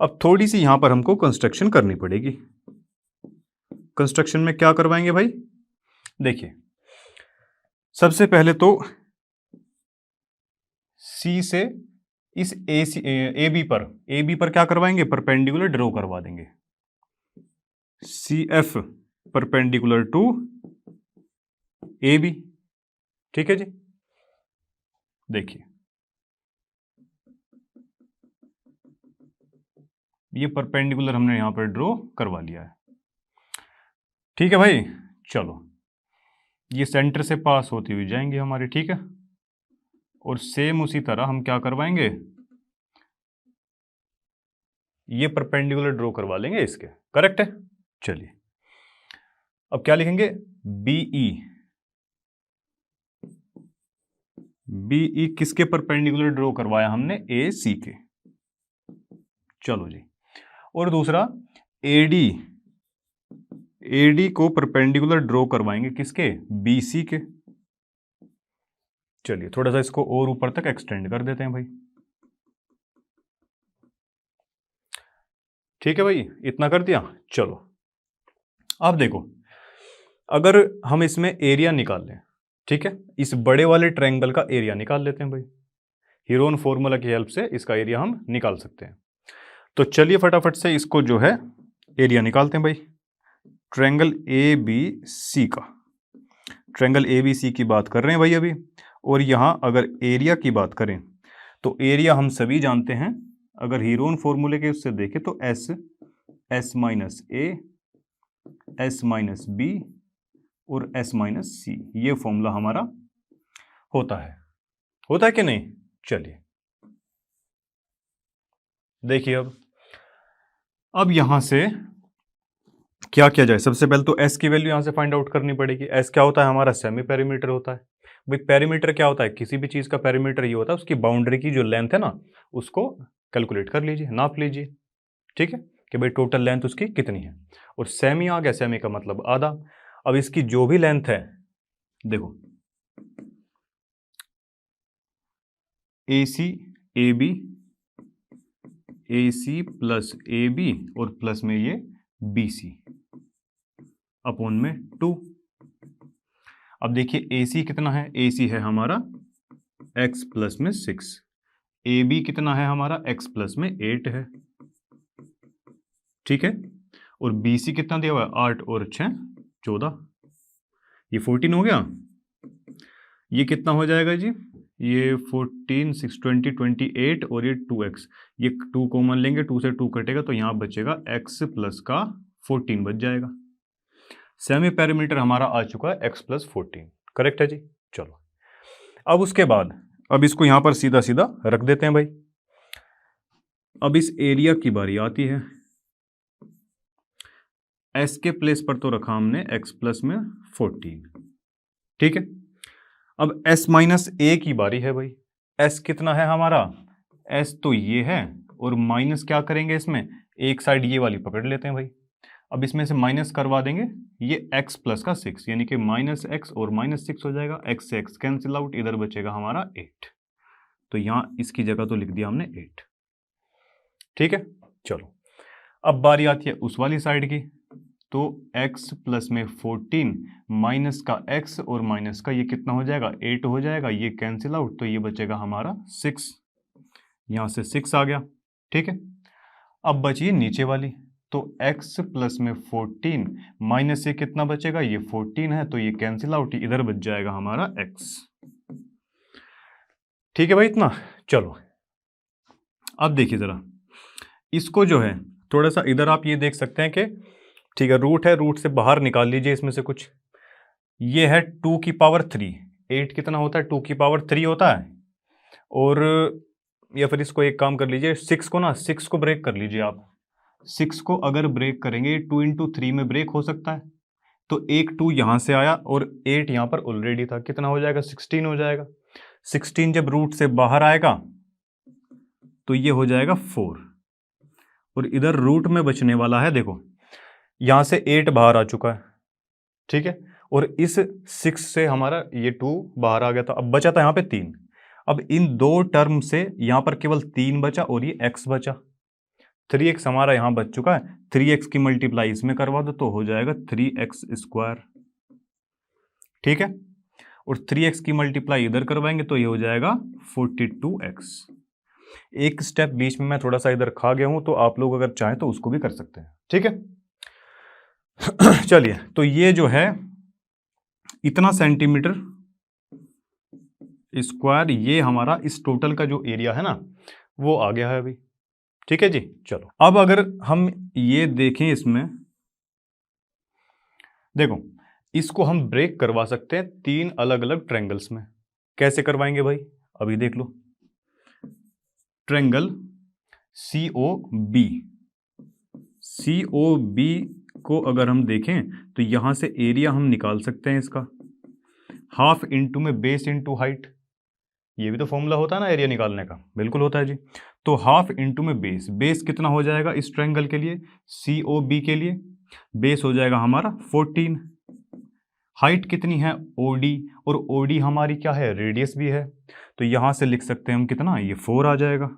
अब थोड़ी सी यहां पर हमको कंस्ट्रक्शन करनी पड़ेगी। कंस्ट्रक्शन में क्या करवाएंगे भाई, देखिए सबसे पहले तो C से इस AB पर क्या करवाएंगे, परपेंडिकुलर ड्रॉ करवा देंगे। CF परपेंडिकुलर टू AB, ठीक है जी। देखिए ये परपेंडिकुलर हमने यहां पर ड्रॉ करवा लिया है, ठीक है भाई। चलो ये सेंटर से पास होती हुई जाएंगे हमारे, ठीक है। और सेम उसी तरह हम क्या करवाएंगे, ये परपेंडिकुलर ड्रॉ करवा लेंगे इसके, करेक्ट है। चलिए अब क्या लिखेंगे, BE किसके परपेंडिकुलर ड्रॉ करवाया हमने, AC के। चलो जी, और दूसरा AD को परपेंडिकुलर ड्रॉ करवाएंगे किसके, BC के। चलिए थोड़ा सा इसको और ऊपर तक एक्सटेंड कर देते हैं भाई, ठीक है भाई, इतना कर दिया। चलो अब देखो अगर हम इसमें एरिया निकाल लें, ठीक है, इस बड़े वाले ट्रायंगल का एरिया निकाल लेते हैं भाई, हीरोन फॉर्मूला की हेल्प से इसका एरिया हम निकाल सकते हैं। तो चलिए फटाफट से इसको जो है एरिया निकालते हैं भाई। ट्रायंगल ABC का, ट्रायंगल ABC की बात कर रहे हैं भाई अभी। और यहां अगर एरिया की बात करें तो एरिया हम सभी जानते हैं, अगर हीरोन फॉर्मूले के उससे देखें तो S minus A, S minus B और S माइनस C, ये फॉर्मूला हमारा होता है कि नहीं। चलिए देखिए अब यहां से क्या किया जाए, सबसे पहले तो S की वैल्यू यहां से फाइंड आउट करनी पड़ेगी। S क्या होता है, हमारा सेमी पेरीमीटर होता है भाई। पेरीमीटर क्या होता है, किसी भी चीज का पेरीमीटर ये होता है उसकी बाउंड्री की जो लेंथ है ना, उसको कैलकुलेट कर लीजिए, नाप लीजिए, ठीक है, कि भाई टोटल लेंथ उसकी कितनी है। और सेमी आ गया, सेमी का मतलब आधा। अब इसकी जो भी लेंथ है, देखो AC प्लस AB और प्लस में ये BC अपॉन में 2। अब देखिए AC कितना है, AC है हमारा x प्लस में 6, AB कितना है हमारा, x प्लस में 8 है, ठीक है। और BC कितना दिया हुआ है, 8 और 6 14, ये 14 हो गया। ये कितना हो जाएगा जी, ये 14 6 20 28 और ये 2x, ये 2 कॉमन लेंगे, 2 से 2 कटेगा तो यहाँ बचेगा x प्लस का 14 बच जाएगा। सेमी पेरीमीटर हमारा आ चुका है x प्लस 14, करेक्ट है जी। चलो अब उसके बाद अब इसको यहाँ पर सीधा सीधा रख देते हैं भाई। अब इस एरिया की बारी आती है, s के प्लेस पर तो रखा हमने x प्लस में 14, ठीक है। अब s माइनस a की बारी है भाई। s कितना है हमारा, s तो ये है, और माइनस क्या करेंगे इसमें, एक साइड ये वाली पकड़ लेते हैं भाई। अब इसमें से माइनस करवा देंगे, ये x प्लस का 6 यानी कि -x और -6 हो जाएगा, x से x कैंसिल आउट, इधर बचेगा हमारा 8। तो यहाँ इसकी जगह तो लिख दिया हमने 8। ठीक है, चलो अब बारी आती है उस वाली साइड की। तो x प्लस में 14 माइनस का x और माइनस का ये कितना हो जाएगा, 8 हो जाएगा, ये कैंसिल आउट, तो ये बचेगा हमारा 6। यहाँ से 6 आ गया। ठीक है, अब बची नीचे वाली। तो x प्लस में 14 माइनस से कितना बचेगा, ये 14 है, तो ये कैंसिल आउट, इधर बच जाएगा हमारा x। ठीक है भाई, इतना। चलो अब देखिए जरा इसको जो है थोड़ा सा इधर आप ये देख सकते हैं कि ठीक है, रूट है, रूट से बाहर निकाल लीजिए इसमें से कुछ। ये है 2 की पावर 3, 8 कितना होता है, 2 की पावर 3 होता है। और या फिर इसको एक काम कर लीजिए, 6 को ना, 6 को ब्रेक कर लीजिए आप। 6 को अगर ब्रेक करेंगे 2 इंटू 3 में ब्रेक हो सकता है, तो एक 2 यहाँ से आया और 8 यहाँ पर ऑलरेडी था, कितना हो जाएगा, 16 हो जाएगा। 16 जब रूट से बाहर आएगा तो ये हो जाएगा 4, और इधर रूट में बचने वाला है, देखो यहाँ से 8 बाहर आ चुका है। ठीक है, और इस 6 से हमारा ये 2 बाहर आ गया था, अब बचा था यहाँ पे 3। अब इन दो टर्म से यहाँ पर केवल 3 बचा और ये x बचा। 3x हमारा यहाँ बच चुका है, 3x की मल्टीप्लाई इसमें करवा दो तो हो जाएगा 3x स्क्वायर। ठीक है, और 3x की मल्टीप्लाई इधर करवाएंगे तो ये हो जाएगा 42x। एक स्टेप बीच में मैं थोड़ा सा इधर खा गया हूं, तो आप लोग अगर चाहें तो उसको भी कर सकते हैं। ठीक है, चलिए, तो ये जो है इतना सेंटीमीटर स्क्वायर, ये हमारा इस टोटल का जो एरिया है ना वो आ गया है अभी। ठीक है जी, चलो अब अगर हम ये देखें, इसमें देखो इसको हम ब्रेक करवा सकते हैं 3 अलग अलग ट्रायंगल्स में। कैसे करवाएंगे भाई, अभी देख लो। ट्रायंगल COB, COB को अगर हम देखें तो यहां से एरिया हम निकाल सकते हैं इसका, हाफ इंटू में बेस इंटू हाइट। ये भी तो फॉर्मूला होता है ना एरिया निकालने का, बिल्कुल होता है जी। तो हाफ इंटू में बेस, बेस कितना हो जाएगा इस ट्रायंगल के लिए, COB के लिए, बेस हो जाएगा हमारा 14। हाइट कितनी है OD, और OD हमारी क्या है, रेडियस भी है, तो यहां से लिख सकते हैं हम कितना, ये 4 आ जाएगा,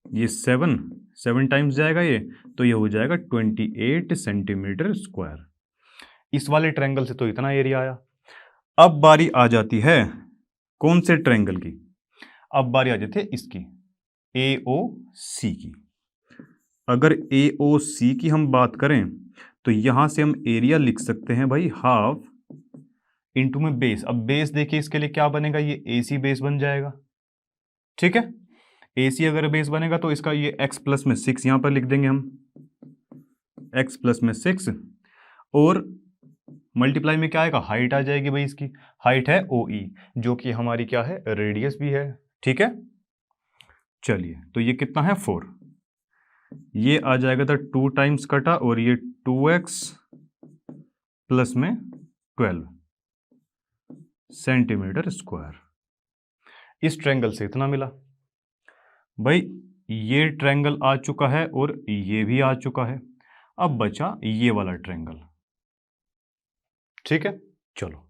ये 7 टाइम्स जाएगा ये, तो ये हो जाएगा 28 सेंटीमीटर स्क्वायर। इस वाले ट्रायंगल से तो इतना एरिया आया। अब बारी आ जाती है कौन से ट्रायंगल की, अब बारी आ जाती है इसकी AOC की। अगर AOC की हम बात करें तो यहां से हम एरिया लिख सकते हैं भाई हाफ इंटू में बेस। अब बेस देखिए इसके लिए क्या बनेगा, ये AC बेस बन जाएगा। ठीक है, AC अगर बेस बनेगा तो इसका ये x प्लस में 6 यहां पर लिख देंगे हम, x प्लस में 6, और मल्टीप्लाई में क्या आएगा, हाइट आ जाएगी भाई, इसकी हाइट है OE जो कि हमारी क्या है, रेडियस भी है। ठीक है, चलिए तो ये कितना है 4, ये आ जाएगा तो 2 टाइम्स कटा, और ये 2x प्लस में 12 सेंटीमीटर स्क्वायर। इस ट्रायंगल से इतना मिला भाई, ये ट्रायंगल आ चुका है और ये भी आ चुका है। अब बचा ये वाला ट्रायंगल। ठीक है, चलो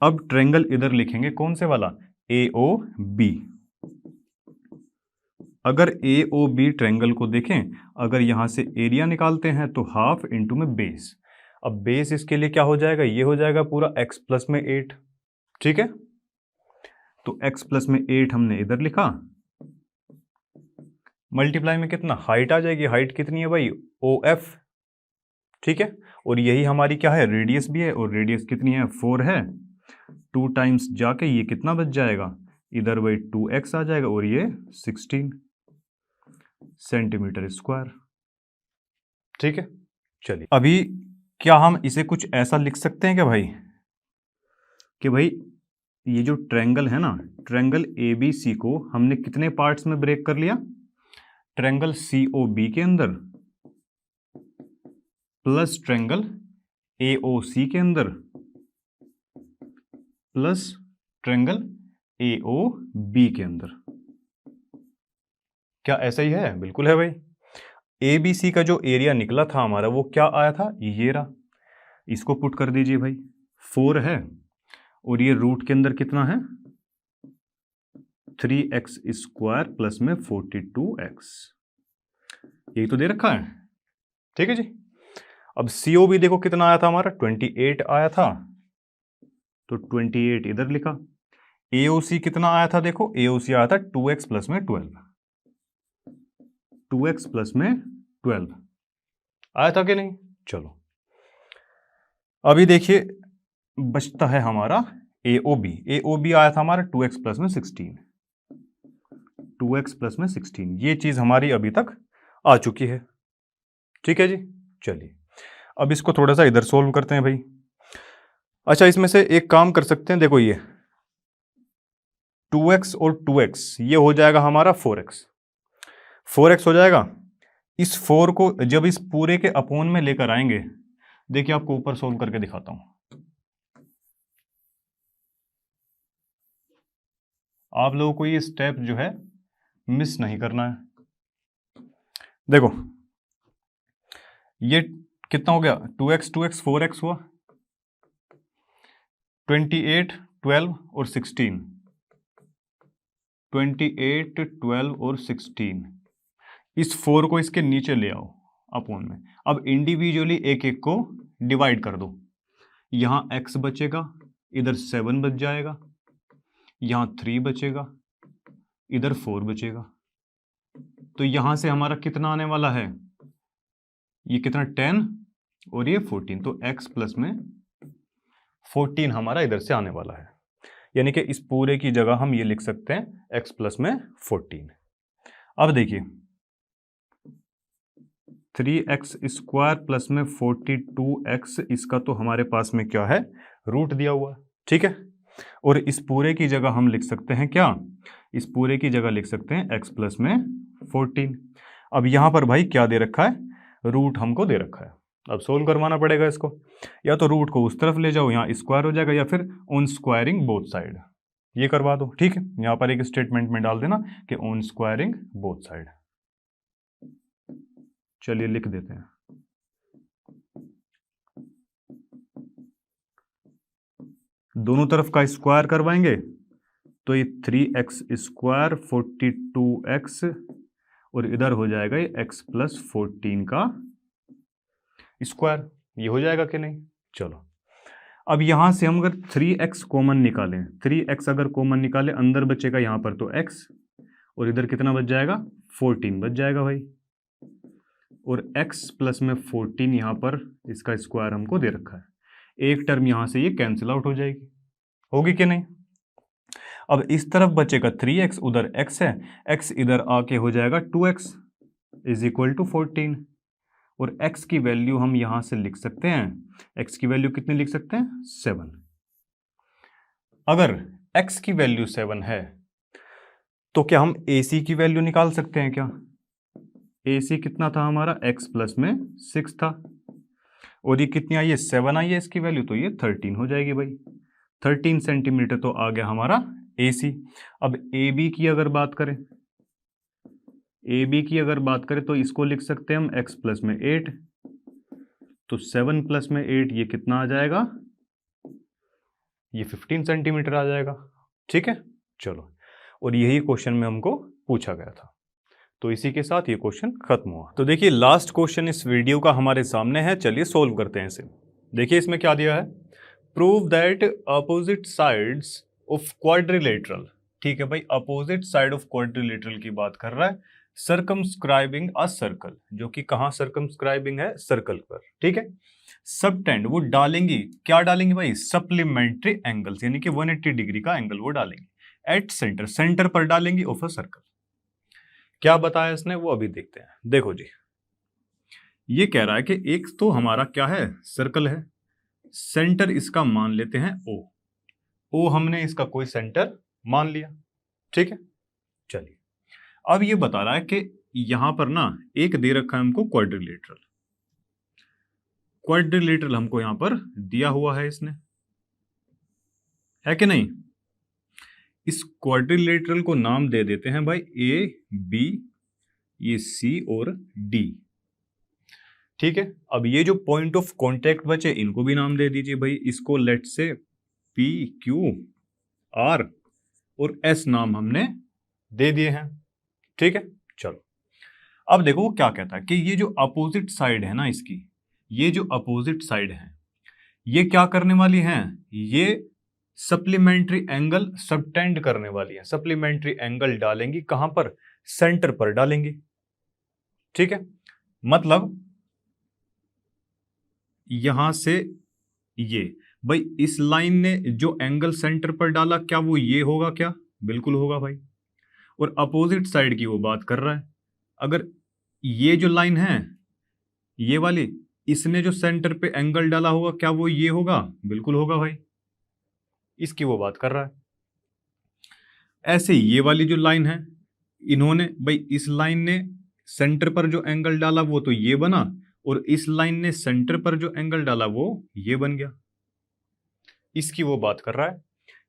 अब ट्रायंगल इधर लिखेंगे कौन से वाला, AOB। अगर AOB ट्रायंगल को देखें, अगर यहां से एरिया निकालते हैं तो हाफ इंटू में बेस। अब बेस इसके लिए क्या हो जाएगा, ये हो जाएगा पूरा x प्लस में 8। ठीक है, तो x प्लस में 8 हमने इधर लिखा, मल्टीप्लाई में कितना, हाइट आ जाएगी, हाइट कितनी है भाई, OF। ठीक है, और यही हमारी क्या है, रेडियस भी है, और रेडियस कितनी है, 4 है। 2 टाइम्स जाके ये कितना बच जाएगा, इधर भाई 2x आ जाएगा, और ये 16 सेंटीमीटर स्क्वायर। ठीक है, चलिए अभी क्या हम इसे कुछ ऐसा लिख सकते हैं क्या भाई, कि भाई ये जो ट्रायंगल है ना, ट्रायंगल ABC को हमने कितने पार्ट्स में ब्रेक कर लिया, ट्रायंगल COB के अंदर प्लस ट्रायंगल AOC के अंदर प्लस ट्रायंगल AOB के अंदर। क्या ऐसा ही है, बिल्कुल है भाई। ABC का जो एरिया निकला था हमारा वो क्या आया था, ये रहा। इसको पुट कर दीजिए भाई, 4 है और ये रूट के अंदर कितना है, 3x स्क्वायर प्लस में 42x, यही तो दे रखा है। ठीक है जी। अब COB देखो कितना आया था हमारा, 28 आया था, तो 28 इधर लिखा। AOC कितना आया था, देखो AOC आया था 2x प्लस में 12, 2x प्लस में 12 आया था कि नहीं। चलो अभी देखिए बचता है हमारा AOB। AOB आया था हमारा 2x प्लस में 16, 2x प्लस में 16, ये चीज हमारी अभी तक आ चुकी है। ठीक है जी। चलिए अब इसको थोड़ा सा इधर सोल्व करते हैं भाई। अच्छा इसमें से एक काम कर सकते हैं, देखो ये 2x और 2x ये हो जाएगा हमारा 4x, 4x हो जाएगा। इस 4 को जब इस पूरे के अपोन में लेकर आएंगे, देखिए आपको ऊपर सोल्व करके दिखाता हूं, आप लोगों को ये स्टेप जो है मिस नहीं करना है। देखो ये कितना हो गया, 2x 2x 4x हुआ, 28 12 और 16, 28 12 और 16, इस 4 को इसके नीचे ले आओ अपोन में। अब इंडिविजुअली एक एक को डिवाइड कर दो, यहां x बचेगा, इधर 7 बच जाएगा, यहां 3 बचेगा, इधर 4 बचेगा, तो यहां से हमारा कितना आने वाला है, ये कितना 10 और ये 14, तो x प्लस में 14 हमारा इधर से आने वाला है। यानी कि इस पूरे की जगह हम ये लिख सकते हैं x प्लस में 14। अब देखिए 3x स्क्वायर प्लस में 42x, इसका तो हमारे पास में क्या है, रूट दिया हुआ है। ठीक है, और इस पूरे की जगह हम लिख सकते हैं क्या, इस पूरे की जगह लिख सकते हैं x प्लस में 14। अब यहां पर भाई क्या दे रखा है, रूट हमको दे रखा है। अब सोल्व करवाना पड़ेगा इसको, या तो रूट को उस तरफ ले जाओ, यहाँ स्क्वायर हो जाएगा, या फिर ऑन स्क्वायरिंग बोथ साइड, ये करवा दो। ठीक है, यहाँ पर एक स्टेटमेंट में डाल देना कि ऑन स्क्वायरिंग बोथ साइड। चलिए लिख देते हैं, दोनों तरफ का स्क्वायर करवाएंगे तो ये 3x स्क्वायर 42x और इधर हो जाएगा ये x प्लस 14 का स्क्वायर, ये हो जाएगा कि नहीं। चलो अब यहां से हम अगर 3x कॉमन निकालें, 3x अगर कॉमन निकालें, अंदर बचेगा यहां पर तो x, और इधर कितना बच जाएगा, 14 बच जाएगा भाई, और x प्लस में 14 यहां पर इसका स्क्वायर हमको दे रखा है, एक टर्म यहां से ये कैंसिल आउट हो जाएगी, होगी कि नहीं। अब इस तरफ बचेगा 3x, उधर x है, x इधर आके हो जाएगा 2x इज इक्वल टू 14, और x की वैल्यू हम यहां से लिख सकते हैं, x की वैल्यू कितनी लिख सकते हैं, 7। अगर x की वैल्यू 7 है तो क्या हम AC की वैल्यू निकाल सकते हैं क्या, AC कितना था हमारा, x प्लस में 6 था, और ये कितनी आई है, 7 आई है इसकी वैल्यू, तो ये 13 हो जाएगी भाई, 13 सेंटीमीटर तो आ गया हमारा AC। अब AB की अगर बात करें, AB की अगर बात करें तो इसको लिख सकते हैं हम x प्लस में 8, तो 7 प्लस में 8 ये कितना आ जाएगा, ये 15 सेंटीमीटर आ जाएगा। ठीक है, चलो, और यही क्वेश्चन में हमको पूछा गया था, तो इसी के साथ ये क्वेश्चन खत्म हुआ। तो देखिए लास्ट क्वेश्चन इस वीडियो का हमारे सामने है, चलिए सोल्व करते हैं इसे। देखिए इसमें क्या दिया है, prove that opposite sides of quadrilateral, ठीक है भाई, अपोजिट साइड ऑफ क्वाड्रिलेटरल की बात कर रहा है, सर्कमस्क्राइबिंग अ सर्कल, जो कि कहां सर्कमस्क्राइबिंग है, सर्कल पर। ठीक है, सबटेंड वो डालेंगी, क्या डालेंगे भाई, सप्लीमेंट्री एंगल्स, यानी कि 180 डिग्री का एंगल वो डालेंगे एट सेंटर, सेंटर पर डालेंगी ऑफ अ सर्कल। क्या बताया इसने वो अभी देखते हैं। देखो जी, ये कह रहा है कि एक तो हमारा क्या है, सर्कल है, सेंटर इसका मान लेते हैं O, O हमने इसका कोई सेंटर मान लिया। ठीक है, चलिए अब ये बता रहा है कि यहां पर ना एक दे रखा है हमको क्वाड्रिलेटरल, क्वाड्रिलेटरल हमको यहां पर दिया हुआ है इसने, है कि नहीं। इस क्वाड्रिलेटरल को नाम दे देते हैं भाई A B, ये C और D। ठीक है, अब ये जो पॉइंट ऑफ कांटेक्ट बचे इनको भी नाम दे दीजिए भाई, इसको लेट से पी क्यू आर और एस नाम हमने दे दिए हैं। ठीक है, चलो अब देखो वो क्या कहता है कि ये जो अपोजिट साइड है ना इसकी, ये जो अपोजिट साइड है ये क्या करने वाली हैं, ये सप्लीमेंट्री एंगल सबटेंड करने वाली है, सप्लीमेंट्री एंगल डालेंगी कहां पर, सेंटर पर डालेंगी। ठीक है, मतलब यहां से ये भाई इस लाइन ने जो एंगल सेंटर पर डाला क्या वो ये होगा क्या, बिल्कुल होगा भाई। और अपोजिट साइड की वो बात कर रहा है, अगर ये जो लाइन है ये वाली, इसने जो सेंटर पे एंगल डाला होगा क्या वो ये होगा, बिल्कुल होगा भाई, इसकी वो बात कर रहा है। ऐसे ये वाली जो लाइन है, इन्होंने भाई इस लाइन ने सेंटर पर जो एंगल डाला वो तो ये बना, और इस लाइन ने सेंटर पर जो एंगल डाला वो ये बन गया, इसकी वो बात कर रहा है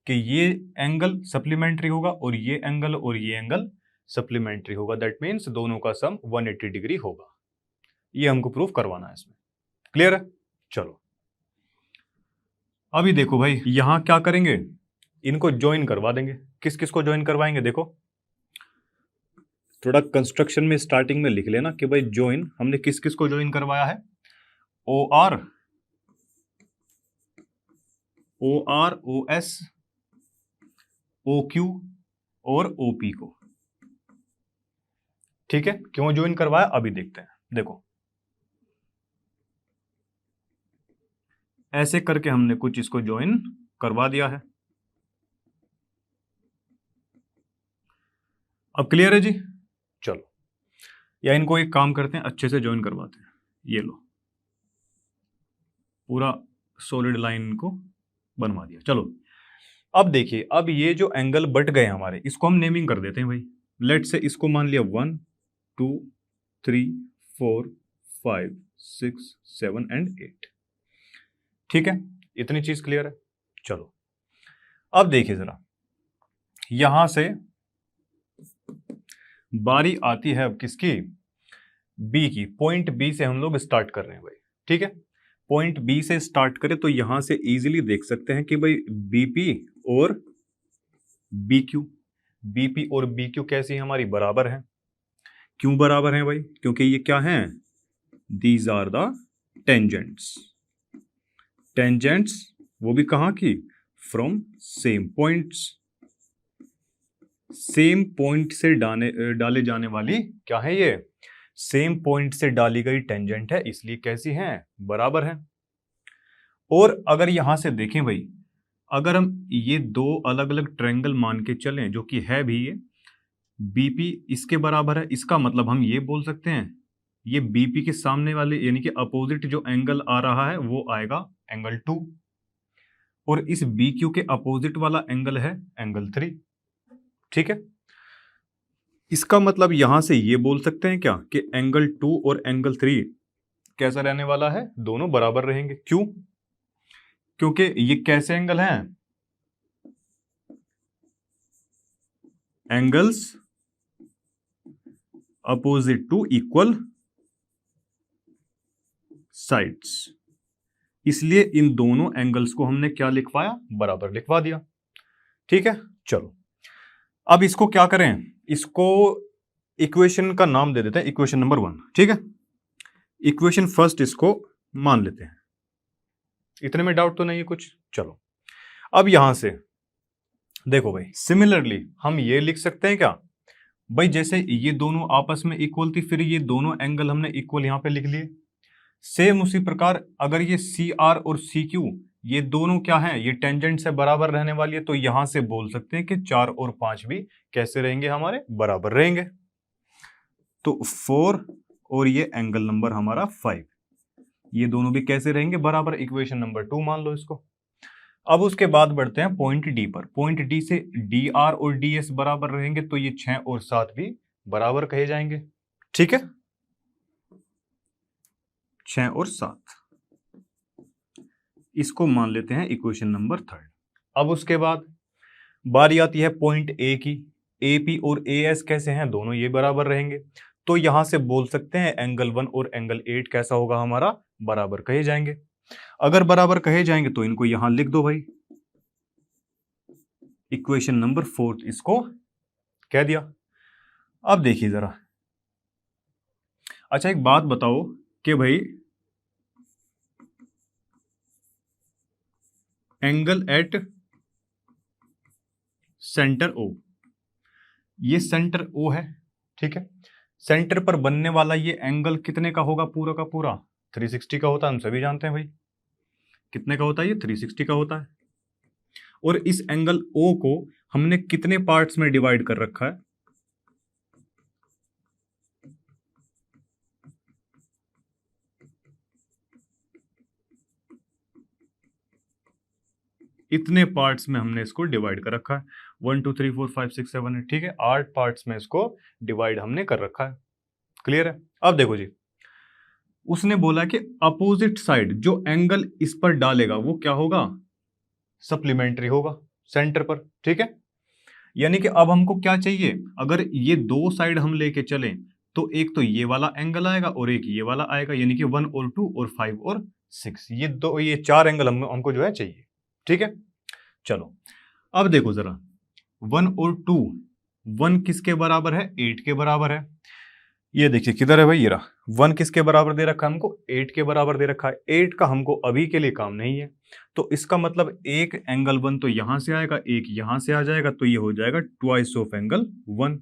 कि ये एंगल सप्लीमेंट्री होगा और ये एंगल सप्लीमेंट्री होगा, दैट मीन्स दोनों का सम 180 डिग्री होगा। ये हमको प्रूफ करवाना है इसमें, क्लियर है। चलो अभी देखो भाई यहां क्या करेंगे, इनको ज्वाइन करवा देंगे। किस किस को ज्वाइन करवाएंगे, देखो थोड़ा कंस्ट्रक्शन में स्टार्टिंग में लिख लेना कि भाई ज्वाइन हमने किस किस को ज्वाइन करवाया है, O R O S O Q और ओ पी को। ठीक है, क्यों ज्वाइन करवाया अभी देखते हैं। देखो ऐसे करके हमने कुछ इसको ज्वाइन करवा दिया है, अब क्लियर है जी। चलो या इनको एक काम करते हैं अच्छे से ज्वाइन करवाते हैं, ये लो पूरा सॉलिड लाइन को बनवा दिया। चलो अब देखिए, अब ये जो एंगल बट गए हमारे इसको हम नेमिंग कर देते हैं भाई। लेट से इसको मान लिया 1 2 3 4 5 6 7 एंड 8। ठीक है, इतनी चीज क्लियर है। चलो अब देखिए जरा, यहां से बारी आती है अब किसकी, बी की। पॉइंट बी से हम लोग स्टार्ट कर रहे हैं भाई। ठीक है, पॉइंट बी से स्टार्ट करें तो यहां से इजीली देख सकते हैं कि भाई बीपी और बीपी और बीक्यू कैसी हमारी बराबर है। क्यों बराबर है भाई, क्योंकि ये क्या है, these are the tangents. Tangents वो भी कहां की, from same points. Same point से डाले जाने वाली क्या है, ये सेम पॉइंट से डाली गई टेंजेंट है, इसलिए कैसी है, बराबर है। और अगर यहां से देखें भाई, अगर हम ये दो अलग अलग ट्रायंगल मान के चलें जो कि है भी ये बीपी इसके बराबर है, इसका मतलब हम ये बोल सकते हैं ये बीपी के सामने वाले यानी कि अपोजिट जो एंगल आ रहा है वो आएगा एंगल 2, और इस बीक्यू के अपोजिट वाला एंगल है एंगल 3। ठीक है, इसका मतलब यहां से ये बोल सकते हैं क्या कि एंगल 2 और एंगल 3 कैसा रहने वाला है, दोनों बराबर रहेंगे। क्यों, क्योंकि ये कैसे एंगल हैं, angles opposite to equal sides, इसलिए इन दोनों एंगल्स को हमने क्या लिखवाया, बराबर लिखवा दिया। ठीक है, चलो अब इसको क्या करें, इसको इक्वेशन का नाम दे देते हैं, इक्वेशन नंबर 1। ठीक है, इक्वेशन फर्स्ट इसको मान लेते हैं, इतने में डाउट तो नहीं है कुछ। चलो अब यहां से देखो भाई, सिमिलरली हम ये लिख सकते हैं क्या भाई, जैसे ये दोनों आपस में इक्वल थी, फिर ये दोनों एंगल हमने इक्वल यहां पे लिख लिए। सेम उसी प्रकार अगर ये सी आर और सी क्यू ये दोनों क्या हैं, ये टेंजेंट से बराबर रहने वाली है, तो यहां से बोल सकते हैं कि 4 और 5 भी कैसे रहेंगे, हमारे बराबर रहेंगे। तो 4 और ये एंगल नंबर हमारा 5, ये दोनों भी कैसे रहेंगे, बराबर। इक्वेशन नंबर 2 मान लो इसको। अब उसके बाद बढ़ते हैं पॉइंट डी पर। पॉइंट डी से डी आर और डी एस बराबर रहेंगे, तो ये 6 और 7 भी बराबर कहे जाएंगे। ठीक है, 6 और 7 इसको मान लेते हैं इक्वेशन नंबर 3। अब उसके बाद बारी आती है पॉइंट ए की। ए पी और ए एस कैसे हैं, दोनों ये बराबर रहेंगे, तो यहां से बोल सकते हैं एंगल 1 और एंगल 8 कैसा होगा हमारा, बराबर कहे जाएंगे। अगर बराबर कहे जाएंगे तो इनको यहां लिख दो भाई, इक्वेशन नंबर 4 इसको कह दिया। अब देखिए जरा, अच्छा एक बात बताओ कि भाई एंगल एट सेंटर ओ, ये सेंटर ओ है, ठीक है। सेंटर पर बनने वाला ये एंगल कितने का होगा, पूरा का पूरा 360 का होता है, हम सभी जानते हैं भाई। कितने का होता है ये, 360 का होता है। और इस एंगल ओ को हमने कितने पार्ट्स में डिवाइड कर रखा है, इतने पार्ट्स में हमने इसको डिवाइड कर रखा है। 1 2 3 4 5 6 7 8, ठीक है, 8 पार्ट्स में इसको डिवाइड हमने कर रखा है। क्लियर है। अब देखो जी, उसने बोला कि अपोजिट साइड जो एंगल इस पर डालेगा वो क्या होगा, सप्लीमेंट्री होगा सेंटर पर, ठीक है। यानी कि अब हमको क्या चाहिए, अगर ये दो साइड हम लेके चलें तो एक तो ये वाला एंगल आएगा और एक ये वाला आएगा, यानी कि 1 और 2 और 5 और 6, ये 4 एंगल हमको जो है चाहिए, ठीक है। चलो अब देखो जरा, 1 और 2, 1 किसके बराबर है, 8 के बराबर है। ये देखिए किधर है भाई, ये रहा, 1 किसके बराबर दे रखा है हमको, 8 के बराबर दे रखा है। 8 का हमको अभी के लिए काम नहीं है, तो इसका मतलब एक एंगल 1 तो यहां से आएगा, एक यहां से आ जाएगा, तो ये हो जाएगा ट्वाइस ऑफ एंगल 1।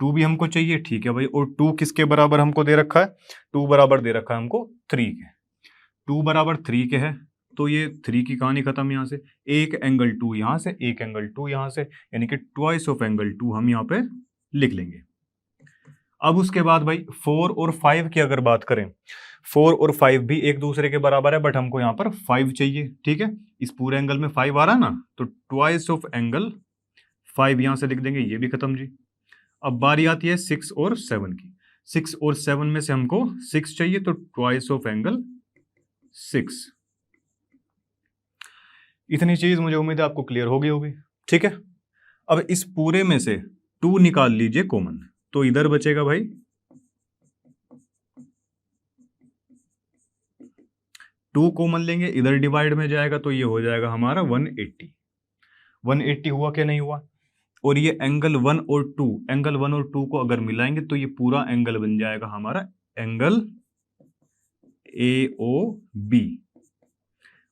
2 भी हमको चाहिए, ठीक है भाई, और 2 किसके बराबर हमको दे रखा है, 2 बराबर दे रखा है हमको 3 के। 2 बराबर 3 के है, तो ये 3 की कहानी खत्म। यहां से एक एंगल 2 यहां से, एक एंगल 2 यहां से, यानी कि ट्वाइस ऑफ एंगल 2 हम यहां पे लिख लेंगे। अब उसके बाद भाई 4 और 5 की अगर बात करें, 4 और 5 भी एक दूसरे के बराबर है, बट हमको यहाँ पर 5 चाहिए, ठीक है। इस पूरे एंगल में 5 आ रहा है ना, तो ट्वाइस ऑफ एंगल 5 यहां से लिख देंगे, ये भी खत्म जी। अब बारी आती है 6 और 7 की। 6 और 7 में से हमको 6 चाहिए, तो ट्वाइस ऑफ एंगल 6। इतनी चीज मुझे उम्मीद है आपको क्लियर होगी होगी, ठीक है। अब इस पूरे में से 2 निकाल लीजिए कॉमन, तो इधर बचेगा भाई 2 कॉमन लेंगे, इधर डिवाइड में जाएगा, तो ये हो जाएगा हमारा 180। 180 हुआ क्या नहीं हुआ, और ये एंगल 1 और 2, एंगल 1 और 2 को अगर मिलाएंगे तो ये पूरा एंगल बन जाएगा हमारा एंगल AOB,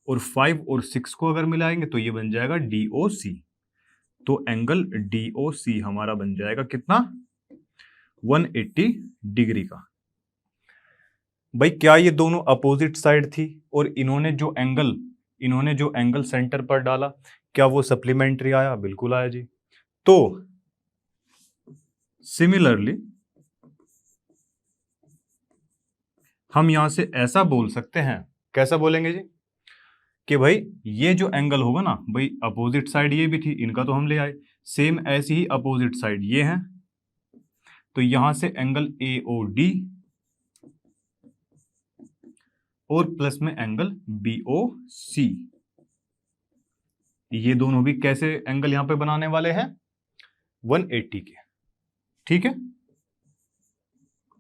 और 5 और 6 को अगर मिलाएंगे तो ये बन जाएगा DOC। तो एंगल DOC हमारा बन जाएगा कितना, 180 डिग्री का। भाई क्या ये दोनों अपोजिट साइड थी, और इन्होंने जो एंगल सेंटर पर डाला, क्या वो सप्लीमेंट्री आया, बिल्कुल आया जी। तो सिमिलरली हम यहां से ऐसा बोल सकते हैं, कैसा बोलेंगे जी, कि भाई ये जो एंगल होगा ना भाई, अपोजिट साइड ये भी थी, इनका तो हम ले आए, सेम ऐसी ही अपोजिट साइड ये है, तो यहां से एंगल AOD और प्लस में एंगल BOC, ये दोनों भी कैसे एंगल यहां पे बनाने वाले हैं, 180 के, ठीक है,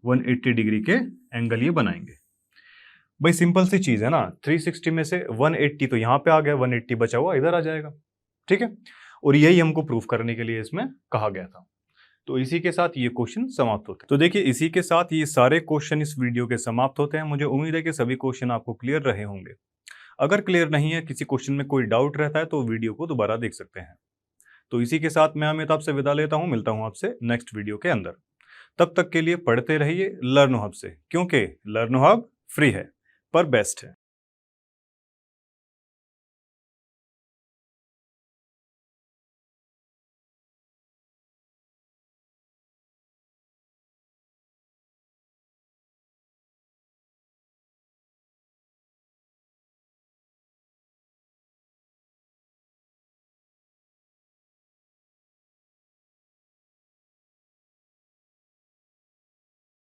180 डिग्री के एंगल ये बनाएंगे। भाई सिंपल सी चीज है ना, 360 में से 180 तो यहां पे आ गया, 180 बचा हुआ इधर आ जाएगा, ठीक है। और यही हमको प्रूफ करने के लिए इसमें कहा गया था। तो इसी के साथ ये क्वेश्चन समाप्त होते हैं। तो देखिए इसी के साथ ये सारे क्वेश्चन इस वीडियो के समाप्त होते हैं। मुझे उम्मीद है कि सभी क्वेश्चन आपको क्लियर रहे होंगे। अगर क्लियर नहीं है, किसी क्वेश्चन में कोई डाउट रहता है, तो वीडियो को दोबारा देख सकते हैं। तो इसी के साथ मैं अमित आपसे विदा लेता हूं, मिलता हूं आपसे नेक्स्ट वीडियो के अंदर। तब तक के लिए पढ़ते रहिए लर्नो हब से, क्योंकि लर्नो हब फ्री है पर बेस्ट है।